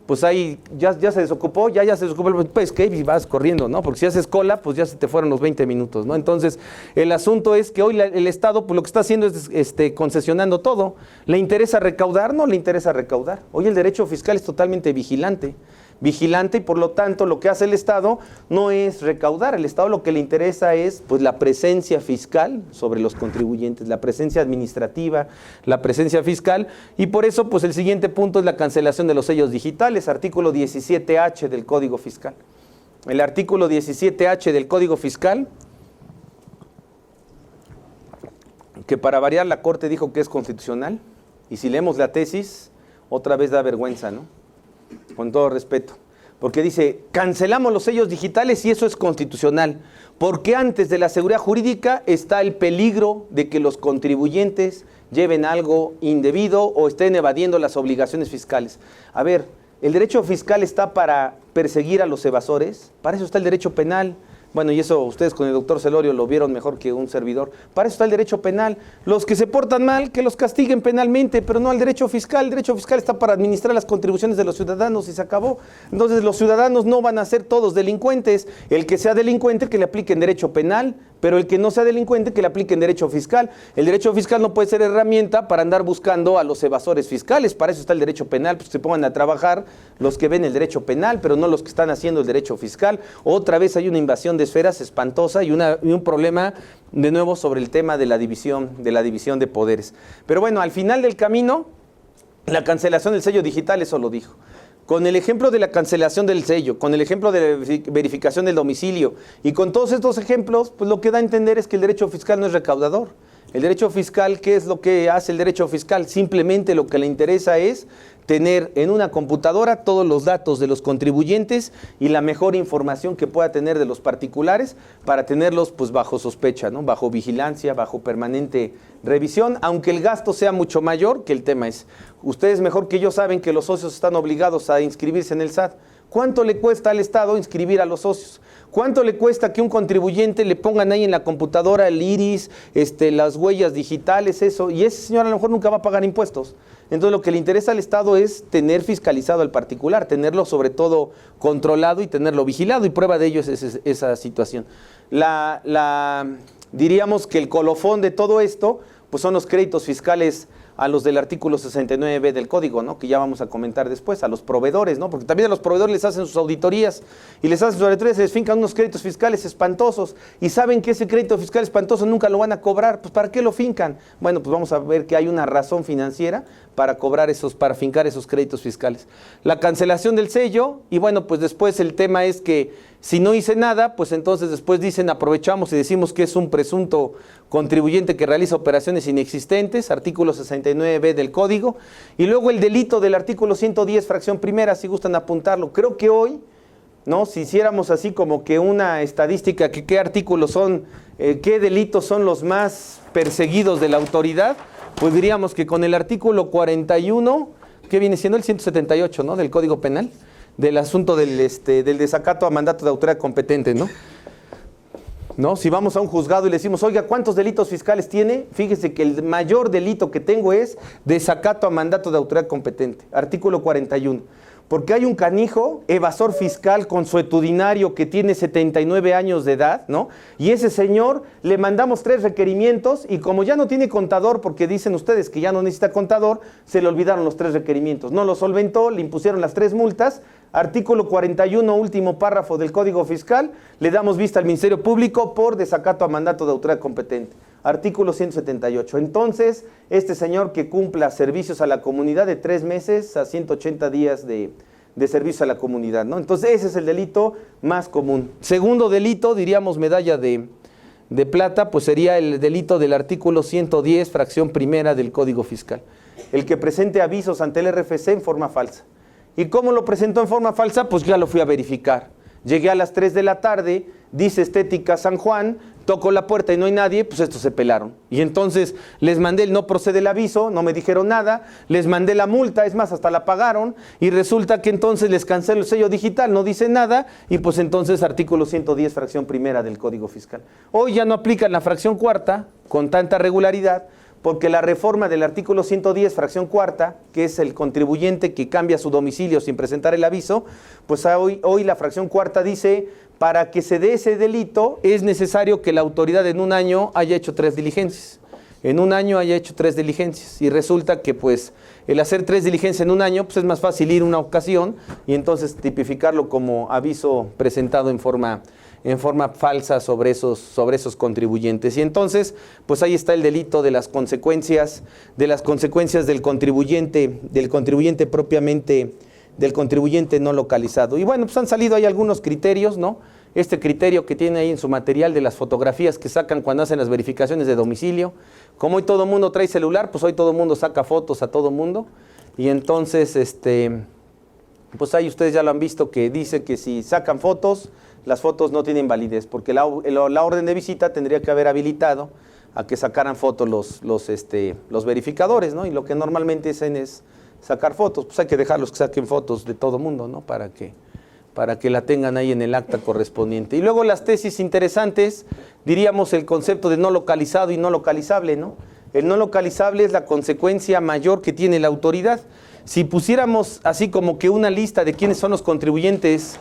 Speaker 1: pues ahí ya se desocupó, ya se desocupó el escape y vas corriendo, ¿no? Porque si haces cola, pues ya se te fueron los 20 minutos, ¿no? Entonces, el asunto es que hoy el Estado, pues lo que está haciendo es concesionando todo. ¿Le interesa recaudar? No le interesa recaudar. Hoy el derecho fiscal es totalmente vigilante y por lo tanto lo que hace el Estado no es recaudar. El Estado lo que le interesa es pues la presencia fiscal sobre los contribuyentes, la presencia administrativa, la presencia fiscal, y por eso pues el siguiente punto es la cancelación de los sellos digitales, artículo 17H del Código Fiscal. El artículo 17H del Código Fiscal, que para variar la Corte dijo que es constitucional, y si leemos la tesis, otra vez da vergüenza, ¿no? Con todo respeto, porque dice, cancelamos los sellos digitales y eso es constitucional, porque antes de la seguridad jurídica está el peligro de que los contribuyentes lleven algo indebido o estén evadiendo las obligaciones fiscales. A ver, el derecho fiscal está para perseguir a los evasores, para eso está el derecho penal. Bueno, y eso ustedes con el doctor Celorio lo vieron mejor que un servidor. Para eso está el derecho penal. Los que se portan mal, que los castiguen penalmente, pero no al derecho fiscal. El derecho fiscal está para administrar las contribuciones de los ciudadanos y se acabó. Entonces los ciudadanos no van a ser todos delincuentes. El que sea delincuente que le apliquen derecho penal, pero el que no sea delincuente que le apliquen derecho fiscal. El derecho fiscal no puede ser herramienta para andar buscando a los evasores fiscales. Para eso está el derecho penal, pues se pongan a trabajar los que ven el derecho penal, pero no los que están haciendo el derecho fiscal. Otra vez hay una invasión de esferas espantosa y un problema de nuevo sobre el tema de la división de poderes. Pero bueno, al final del camino, la cancelación del sello digital, eso lo dijo. Con el ejemplo de la cancelación del sello, con el ejemplo de la verificación del domicilio y con todos estos ejemplos, pues lo que da a entender es que el derecho fiscal no es recaudador. El derecho fiscal, ¿qué es lo que hace el derecho fiscal? Simplemente lo que le interesa es tener en una computadora todos los datos de los contribuyentes y la mejor información que pueda tener de los particulares para tenerlos pues bajo sospecha, ¿no? Bajo vigilancia, bajo permanente revisión, aunque el gasto sea mucho mayor que el tema es. Ustedes mejor que yo saben que los socios están obligados a inscribirse en el SAT. ¿Cuánto le cuesta al Estado inscribir a los socios? ¿Cuánto le cuesta que un contribuyente le pongan ahí en la computadora el iris, las huellas digitales, eso? Y ese señor a lo mejor nunca va a pagar impuestos. Entonces lo que le interesa al Estado es tener fiscalizado al particular, tenerlo sobre todo controlado y tenerlo vigilado, y prueba de ello es esa situación. Diríamos que el colofón de todo esto pues son los créditos fiscales a los del artículo 69B del Código, ¿no? Que ya vamos a comentar después, a los proveedores, ¿no? Porque también a los proveedores les hacen sus auditorías y les hacen sus auditorías, se les fincan unos créditos fiscales espantosos y saben que ese crédito fiscal espantoso nunca lo van a cobrar. Pues ¿para qué lo fincan? Bueno, pues vamos a ver que hay una razón financiera para cobrar para fincar esos créditos fiscales. La cancelación del sello, y bueno, pues después el tema es que si no hice nada, pues entonces después dicen, aprovechamos y decimos que es un presunto contribuyente que realiza operaciones inexistentes, artículo 69B del Código, y luego el delito del artículo 110, fracción primera, si gustan apuntarlo. Creo que hoy, ¿no? Si hiciéramos así como que una estadística, que qué artículos son, qué delitos son los más perseguidos de la autoridad, pues diríamos que con el artículo 41, que viene siendo el 178, ¿no? Del Código Penal, del asunto del desacato a mandato de autoridad competente, ¿no? ¿No? Si vamos a un juzgado y le decimos, oiga, ¿cuántos delitos fiscales tiene? Fíjese que el mayor delito que tengo es desacato a mandato de autoridad competente, artículo 41. Porque hay un canijo, evasor fiscal consuetudinario que tiene 79 años de edad, ¿no? Y ese señor le mandamos 3 requerimientos y como ya no tiene contador, porque dicen ustedes que ya no necesita contador, se le olvidaron los 3 requerimientos. No lo solventó, le impusieron las 3 multas. Artículo 41, último párrafo del Código Fiscal, le damos vista al Ministerio Público por desacato a mandato de autoridad competente. Artículo 178. Entonces, este señor que cumpla servicios a la comunidad de 3 meses a 180 días de servicio a la comunidad, ¿no? Entonces, ese es el delito más común. Segundo delito, diríamos medalla de plata, pues sería el delito del artículo 110, fracción primera del Código Fiscal. El que presente avisos ante el RFC en forma falsa. ¿Y cómo lo presentó en forma falsa? Pues ya lo fui a verificar. Llegué a las 3 de la tarde, dice Estética San Juan, toco la puerta y no hay nadie, pues estos se pelaron. Y entonces les mandé el no procede el aviso, no me dijeron nada, les mandé la multa, es más, hasta la pagaron, y resulta que entonces les cancelo el sello digital, no dice nada, y pues entonces artículo 110, fracción primera del Código Fiscal. Hoy ya no aplican la fracción cuarta con tanta regularidad, porque la reforma del artículo 110, fracción cuarta, que es el contribuyente que cambia su domicilio sin presentar el aviso, pues hoy la fracción cuarta dice, para que se dé ese delito es necesario que la autoridad en un año haya hecho 3 diligencias. En un año haya hecho 3 diligencias. Y resulta que pues el hacer 3 diligencias en un año, pues es más fácil ir una ocasión y entonces tipificarlo como aviso presentado en forma falsa sobre esos contribuyentes. Y entonces, pues ahí está el delito de las consecuencias del contribuyente propiamente, del contribuyente no localizado. Y bueno, pues han salido ahí algunos criterios, ¿no? Este criterio que tiene ahí en su material de las fotografías que sacan cuando hacen las verificaciones de domicilio. Como hoy todo el mundo trae celular, pues hoy todo el mundo saca fotos a todo mundo. Y entonces, pues ahí ustedes ya lo han visto que dice que si sacan fotos, las fotos no tienen validez, porque la orden de visita tendría que haber habilitado a que sacaran fotos los verificadores, ¿no? Y lo que normalmente hacen es sacar fotos, pues hay que dejarlos que saquen fotos de todo mundo, ¿no? Para que la tengan ahí en el acta correspondiente. Y luego las tesis interesantes, diríamos el concepto de no localizado y no localizable, ¿no? El no localizable es la consecuencia mayor que tiene la autoridad. Si pusiéramos así como que una lista de quiénes son los contribuyentes,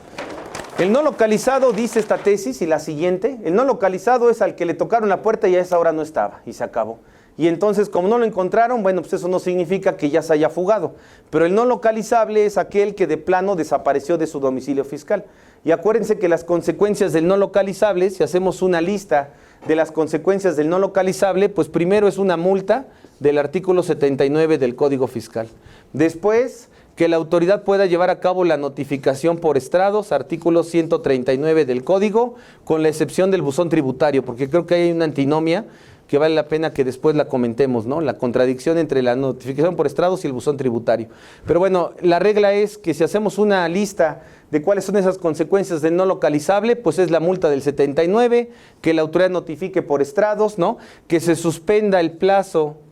Speaker 1: el no localizado, dice esta tesis, y la siguiente, el no localizado es al que le tocaron la puerta y a esa hora no estaba, y se acabó. Y entonces, como no lo encontraron, bueno, pues eso no significa que ya se haya fugado. Pero el no localizable es aquel que de plano desapareció de su domicilio fiscal. Y acuérdense que las consecuencias del no localizable, si hacemos una lista de las consecuencias del no localizable, pues primero es una multa del artículo 79 del Código Fiscal. Después, que la autoridad pueda llevar a cabo la notificación por estrados, artículo 139 del Código, con la excepción del buzón tributario, porque creo que hay una antinomia que vale la pena que después la comentemos, ¿no? La contradicción entre la notificación por estrados y el buzón tributario. Pero bueno, la regla es que si hacemos una lista de cuáles son esas consecuencias del no localizable, pues es la multa del 79, que la autoridad notifique por estrados, ¿no? Que se suspenda el plazo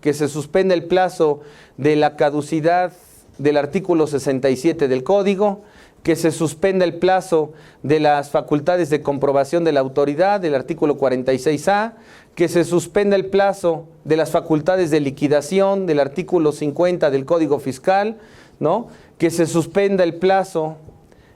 Speaker 1: de la caducidad del artículo 67 del Código, que se suspenda el plazo de las facultades de comprobación de la autoridad del artículo 46A, que se suspenda el plazo de las facultades de liquidación del artículo 50 del Código Fiscal, ¿no? Que se suspenda el plazo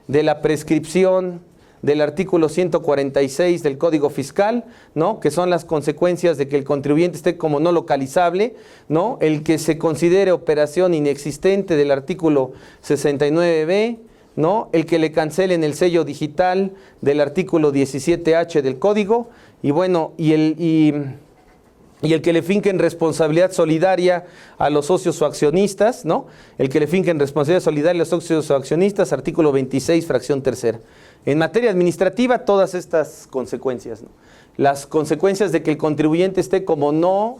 Speaker 1: de la prescripción del artículo 146 del Código Fiscal, ¿no? Que son las consecuencias de que el contribuyente esté como no localizable, ¿no? El que se considere operación inexistente del artículo 69B, ¿no? El que le cancelen el sello digital del artículo 17H del Código, y bueno, y el que le finquen responsabilidad solidaria a los socios o accionistas, ¿no? El que le finquen responsabilidad solidaria a los socios o accionistas, artículo 26, fracción tercera. En materia administrativa, todas estas consecuencias, ¿no? Las consecuencias de que el contribuyente esté como no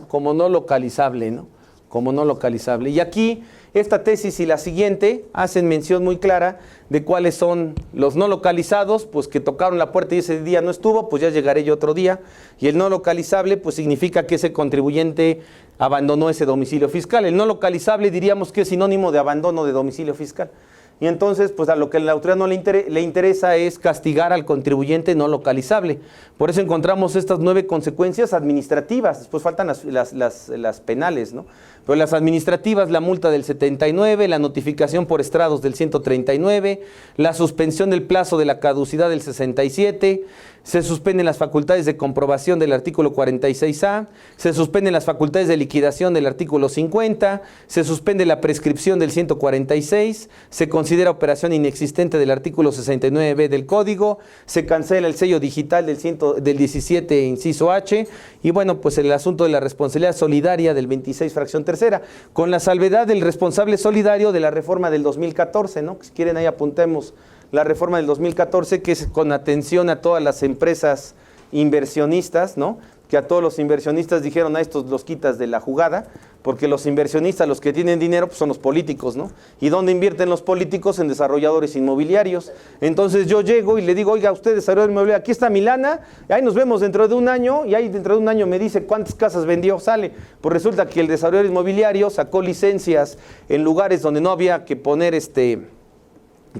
Speaker 1: localizable, ¿no? Como no localizable. Y aquí, esta tesis y la siguiente hacen mención muy clara de cuáles son los no localizados, pues que tocaron la puerta y ese día no estuvo, pues ya llegaré yo otro día. Y el no localizable, pues significa que ese contribuyente abandonó ese domicilio fiscal. El no localizable diríamos que es sinónimo de abandono de domicilio fiscal. y entonces pues a lo que a la autoridad no le interesa es castigar al contribuyente no localizable. Por eso encontramos estas 9 consecuencias administrativas, después faltan las penales, ¿no? Pero las administrativas, la multa del 79, la notificación por estrados del 139, la suspensión del plazo de la caducidad del 67, se suspenden las facultades de comprobación del artículo 46A, se suspenden las facultades de liquidación del artículo 50, se suspende la prescripción del 146, se considera operación inexistente del artículo 69B del Código, se cancela el sello digital del 17 inciso H, y bueno, pues el asunto de la responsabilidad solidaria del 26 fracción tercera, con la salvedad del responsable solidario de la reforma del 2014, ¿no? Si quieren ahí apuntemos la reforma del 2014, que es con atención a todas las empresas inversionistas, ¿no? Que a todos los inversionistas dijeron, a estos los quitas de la jugada, porque los inversionistas, los que tienen dinero, pues son los políticos, ¿no? ¿Y dónde invierten los políticos? En desarrolladores inmobiliarios. Entonces yo llego y le digo, oiga, usted desarrollador inmobiliario, aquí está mi lana, ahí nos vemos dentro de un año, y ahí dentro de un año me dice cuántas casas vendió, sale. Pues resulta que el desarrollador inmobiliario sacó licencias en lugares donde no había que poner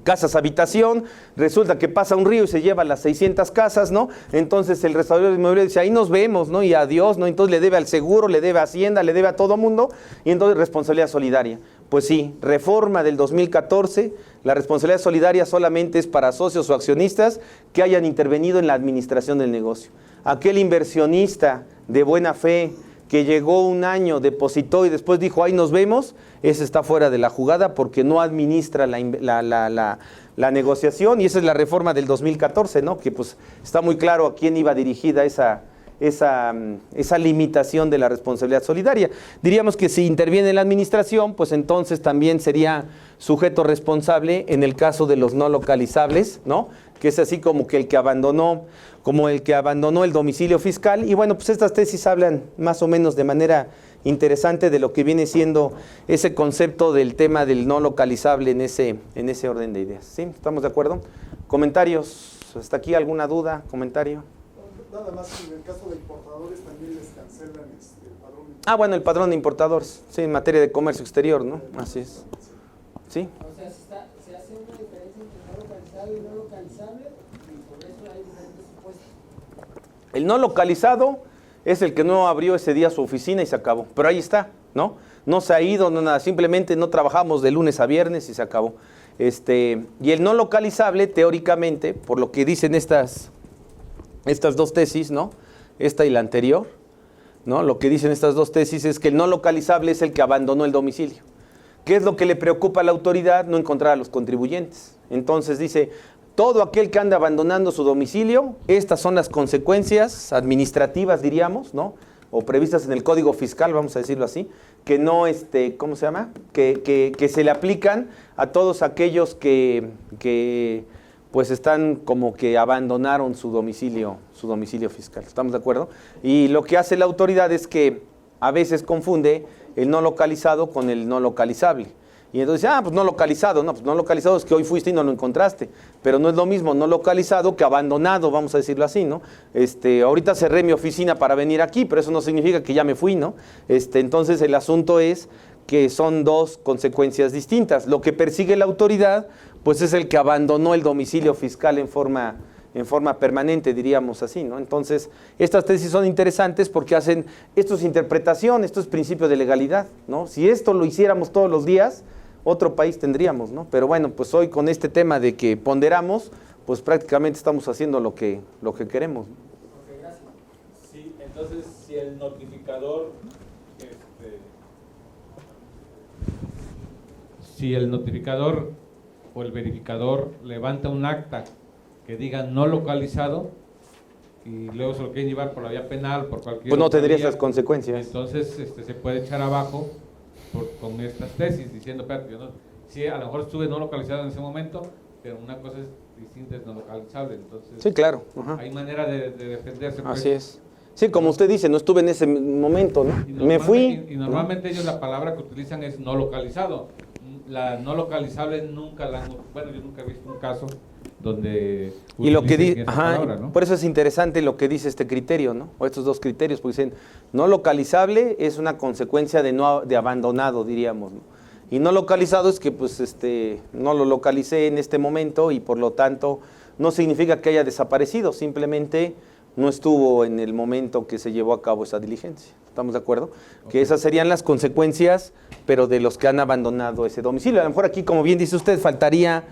Speaker 1: casas habitación, resulta que pasa un río y se lleva las 600 casas, ¿no? Entonces el desarrollador inmobiliario dice, ahí nos vemos, ¿no? Y adiós, ¿no? Entonces le debe al seguro, le debe a Hacienda, le debe a todo mundo, y entonces responsabilidad solidaria. Pues sí, reforma del 2014, la responsabilidad solidaria solamente es para socios o accionistas que hayan intervenido en la administración del negocio. Aquel inversionista de buena fe que llegó un año, depositó y después dijo, ahí nos vemos, ese está fuera de la jugada porque no administra la negociación, y esa es la reforma del 2014, ¿no? Que pues está muy claro a quién iba dirigida esa limitación de la responsabilidad solidaria. Diríamos que si interviene la administración, pues entonces también sería sujeto responsable en el caso de los no localizables, ¿no? Que es así como que el que abandonó el domicilio fiscal. Y bueno, pues estas tesis hablan más o menos de manera interesante de lo que viene siendo ese concepto del tema del no localizable en ese orden de ideas. ¿Sí? ¿Estamos de acuerdo? ¿Comentarios? ¿Hasta aquí alguna duda? ¿Comentario?
Speaker 2: Nada más, en el caso de importadores también les cancelan el padrón.
Speaker 1: Ah, bueno, el padrón de importadores, sí, en materia de comercio exterior, ¿no? Así es. ¿Sí?
Speaker 3: O sea, se hace una diferencia entre no localizable y no localizable, y por eso hay diferentes supuestos.
Speaker 1: El no localizado es el que no abrió ese día su oficina y se acabó. Pero ahí está, ¿no? No se ha ido, no nada, simplemente no trabajamos de lunes a viernes y se acabó. Y el no localizable, teóricamente, por lo que dicen estas 2 tesis, ¿no? Esta y la anterior, ¿no? Lo que dicen estas 2 tesis es que el no localizable es el que abandonó el domicilio. ¿Qué es lo que le preocupa a la autoridad? No encontrar a los contribuyentes. Entonces dice, todo aquel que anda abandonando su domicilio, estas son las consecuencias administrativas, diríamos, ¿no? O previstas en el Código Fiscal, vamos a decirlo así, que no, ¿cómo se llama? Que se le aplican a todos aquellos que pues están como que abandonaron su domicilio fiscal. ¿Estamos de acuerdo? Y lo que hace la autoridad es que a veces confunde el no localizado con el no localizable. Y entonces, pues no localizado, no, pues no localizado es que hoy fuiste y no lo encontraste, pero no es lo mismo no localizado que abandonado, vamos a decirlo así, ¿no? Ahorita cerré mi oficina para venir aquí, pero eso no significa que ya me fui, ¿no? Entonces el asunto es que son 2 consecuencias distintas. Lo que persigue la autoridad, pues es el que abandonó el domicilio fiscal en forma permanente, diríamos así, ¿no? Entonces, estas tesis son interesantes porque hacen, esto es interpretación, esto es principio de legalidad, ¿no? Si esto lo hiciéramos todos los días, otro país tendríamos, ¿no? Pero bueno, pues hoy con este tema de que ponderamos, pues prácticamente estamos haciendo lo que queremos, ¿no?
Speaker 3: Ok, gracias.
Speaker 4: Sí, entonces si el notificador o el verificador levanta un acta que diga no localizado y luego se lo quieren llevar por la vía penal, por cualquier
Speaker 1: pues no tendría
Speaker 4: vía,
Speaker 1: esas consecuencias.
Speaker 4: entonces se puede echar abajo con estas tesis diciendo, espérate, sí, a lo mejor estuve no localizado en ese momento, pero una cosa es distinta, es no localizable, entonces
Speaker 1: Sí, claro. Ajá.
Speaker 4: hay manera de defenderse. Pues.
Speaker 1: Así es. Sí, como usted dice, no estuve en ese momento, ¿no? Me fui.
Speaker 4: Y normalmente ellos la palabra que utilizan es no localizado. La no localizable nunca la han, bueno, yo nunca he visto un caso donde
Speaker 1: y lo que
Speaker 4: dice palabra, ¿no?
Speaker 1: Por eso es interesante lo que dice este criterio, ¿no? O estos 2 criterios, porque dicen no localizable es una consecuencia de abandonado, diríamos, ¿no? Y no localizado es que pues no lo localicé en este momento y por lo tanto no significa que haya desaparecido, simplemente no estuvo en el momento que se llevó a cabo esa diligencia. ¿Estamos de acuerdo? Okay. Que esas serían las consecuencias, pero de los que han abandonado ese domicilio. A lo mejor aquí, como bien dice usted, faltaría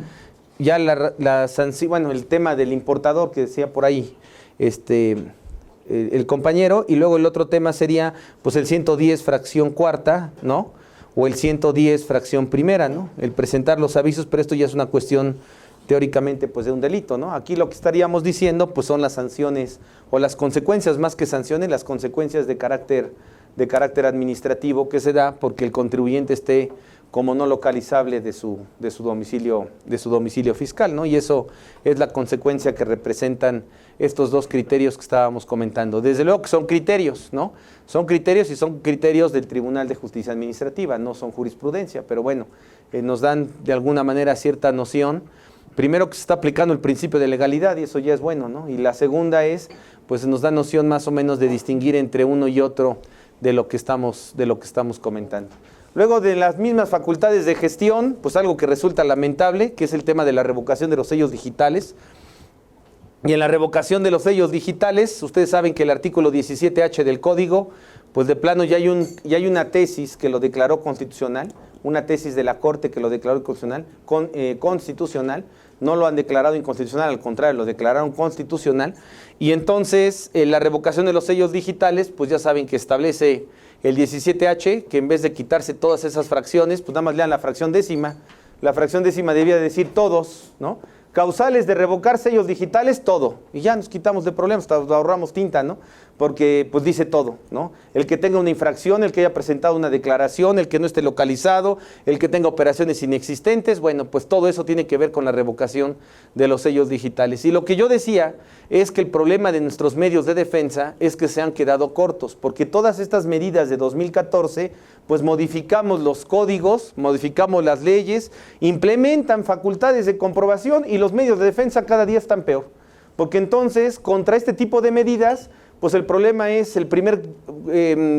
Speaker 1: ya la sanción, bueno, el tema del importador que decía por ahí el compañero, y luego el otro tema sería pues el 110 fracción cuarta, ¿no? O el 110 fracción primera, ¿no? El presentar los avisos, pero esto ya es una cuestión teóricamente pues de un delito, ¿no? Aquí lo que estaríamos diciendo pues son las sanciones o las consecuencias, más que sanciones, las consecuencias de carácter administrativo que se da porque el contribuyente esté como no localizable de su domicilio fiscal, ¿no? Y eso es la consecuencia que representan estos dos criterios que estábamos comentando. Desde luego que son criterios, ¿no? Son criterios y son criterios del Tribunal de Justicia Administrativa, no son jurisprudencia, pero bueno, nos dan de alguna manera cierta noción. Primero que se está aplicando el principio de legalidad y eso ya es bueno, ¿no? Y la segunda es, pues nos da noción más o menos de distinguir entre uno y otro de lo que estamos comentando. Luego de las mismas facultades de gestión, pues algo que resulta lamentable, que es el tema de la revocación de los sellos digitales. Y en la revocación de los sellos digitales, ustedes saben que el artículo 17H del Código, pues de plano ya hay una tesis que lo declaró constitucional, una tesis de la Corte que lo declaró constitucional, no lo han declarado inconstitucional, al contrario, lo declararon constitucional, y entonces la revocación de los sellos digitales, pues ya saben que establece el 17H, que en vez de quitarse todas esas fracciones, pues nada más lean la fracción décima debía decir todos, ¿no? Causales de revocar sellos digitales, todo, y ya nos quitamos de problemas, ahorramos tinta, ¿no? Porque pues dice todo, ¿no? El que tenga una infracción, el que haya presentado una declaración, el que no esté localizado, el que tenga operaciones inexistentes, bueno, pues todo eso tiene que ver con la revocación de los sellos digitales. Y lo que yo decía es que el problema de nuestros medios de defensa es que se han quedado cortos, porque todas estas medidas de 2014, pues modificamos los códigos, modificamos las leyes, implementan facultades de comprobación y los medios de defensa cada día están peor. Porque entonces, contra este tipo de medidas, pues el problema es, el primer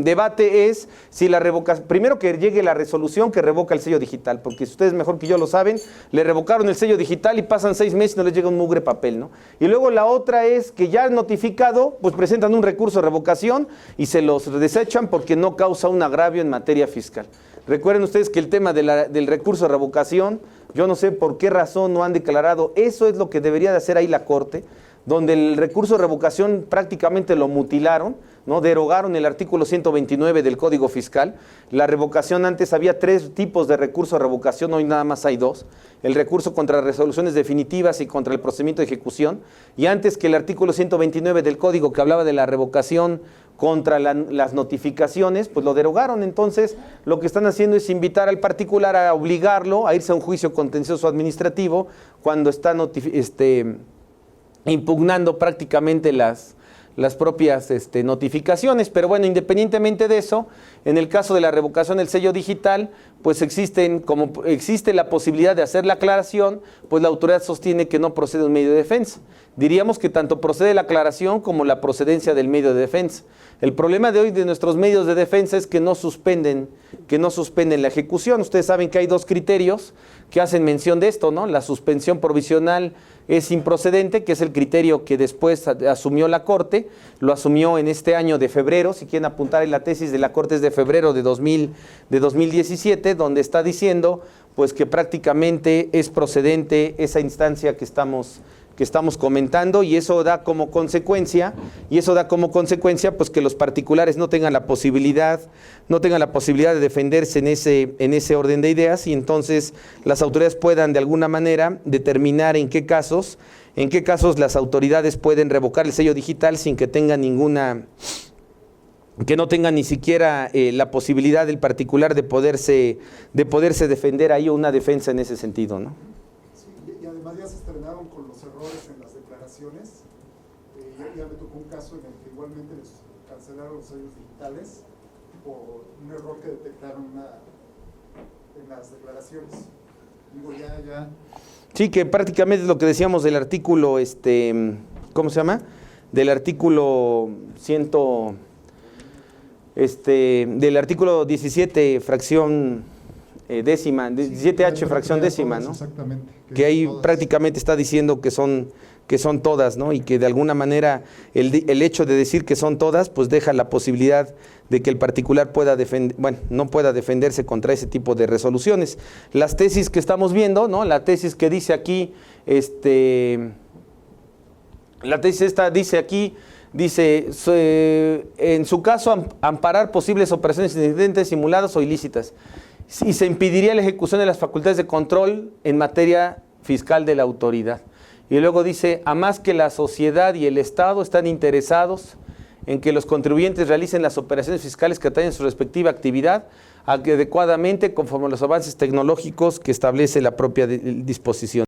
Speaker 1: debate es si la revocación, primero que llegue la resolución que revoca el sello digital, porque si ustedes mejor que yo lo saben, le revocaron el sello digital y pasan 6 meses y no les llega un mugre papel, ¿no? Y luego la otra es que ya notificado, pues presentan un recurso de revocación y se los desechan porque no causa un agravio en materia fiscal. Recuerden ustedes que el tema del recurso de revocación, yo no sé por qué razón no han declarado, eso es lo que debería de hacer ahí la Corte, donde el recurso de revocación prácticamente lo mutilaron, ¿no? Derogaron el artículo 129 del Código Fiscal. La revocación, antes había 3 tipos de recurso de revocación, hoy nada más hay 2. El recurso contra resoluciones definitivas y contra el procedimiento de ejecución. Y antes que el artículo 129 del Código, que hablaba de la revocación contra las notificaciones, pues lo derogaron. Entonces, lo que están haciendo es invitar al particular a obligarlo a irse a un juicio contencioso administrativo cuando está impugnando prácticamente las propias notificaciones. Pero bueno, independientemente de eso, en el caso de la revocación del sello digital, pues como existe la posibilidad de hacer la aclaración, pues la autoridad sostiene que no procede un medio de defensa. Diríamos que tanto procede la aclaración como la procedencia del medio de defensa. El problema de hoy de nuestros medios de defensa es que no suspenden la ejecución. Ustedes saben que hay 2 criterios que hacen mención de esto, ¿no? La suspensión provisional es improcedente, que es el criterio que después asumió la Corte, lo asumió en este año de febrero, si quieren apuntar en la tesis de la Corte es de febrero de 2017, donde está diciendo pues que prácticamente es procedente esa instancia que estamos comentando, y eso da como consecuencia pues que los particulares no tengan la posibilidad de defenderse en ese orden de ideas, y entonces las autoridades puedan de alguna manera determinar en qué casos las autoridades pueden revocar el sello digital sin que no tengan ni siquiera la posibilidad del particular de poderse defender ahí, o una defensa en ese sentido, ¿no?
Speaker 2: Y además ya se estrenaron con los errores en las declaraciones. Ya me tocó un caso en el que igualmente les cancelaron los sellos digitales por un error que detectaron en las declaraciones. Digo, ya.
Speaker 1: Sí, que prácticamente es lo que decíamos del artículo, ¿cómo se llama? Del artículo del artículo 17, fracción décima, 17H fracción décima, ¿no?
Speaker 2: Exactamente.
Speaker 1: Que ahí
Speaker 2: todas.
Speaker 1: prácticamente está diciendo que son todas, ¿no? Y que de alguna manera el hecho de decir que son todas, pues deja la posibilidad de que el particular pueda no pueda defenderse contra ese tipo de resoluciones. Las tesis que estamos viendo, ¿no? La tesis que dice aquí, la tesis esta dice aquí, en su caso, amparar posibles operaciones incidentes simuladas o ilícitas. Y se impediría la ejecución de las facultades de control en materia fiscal de la autoridad. Y luego dice, a más que la sociedad y el Estado están interesados en que los contribuyentes realicen las operaciones fiscales que atañen su respectiva actividad adecuadamente conforme a los avances tecnológicos que establece la propia disposición.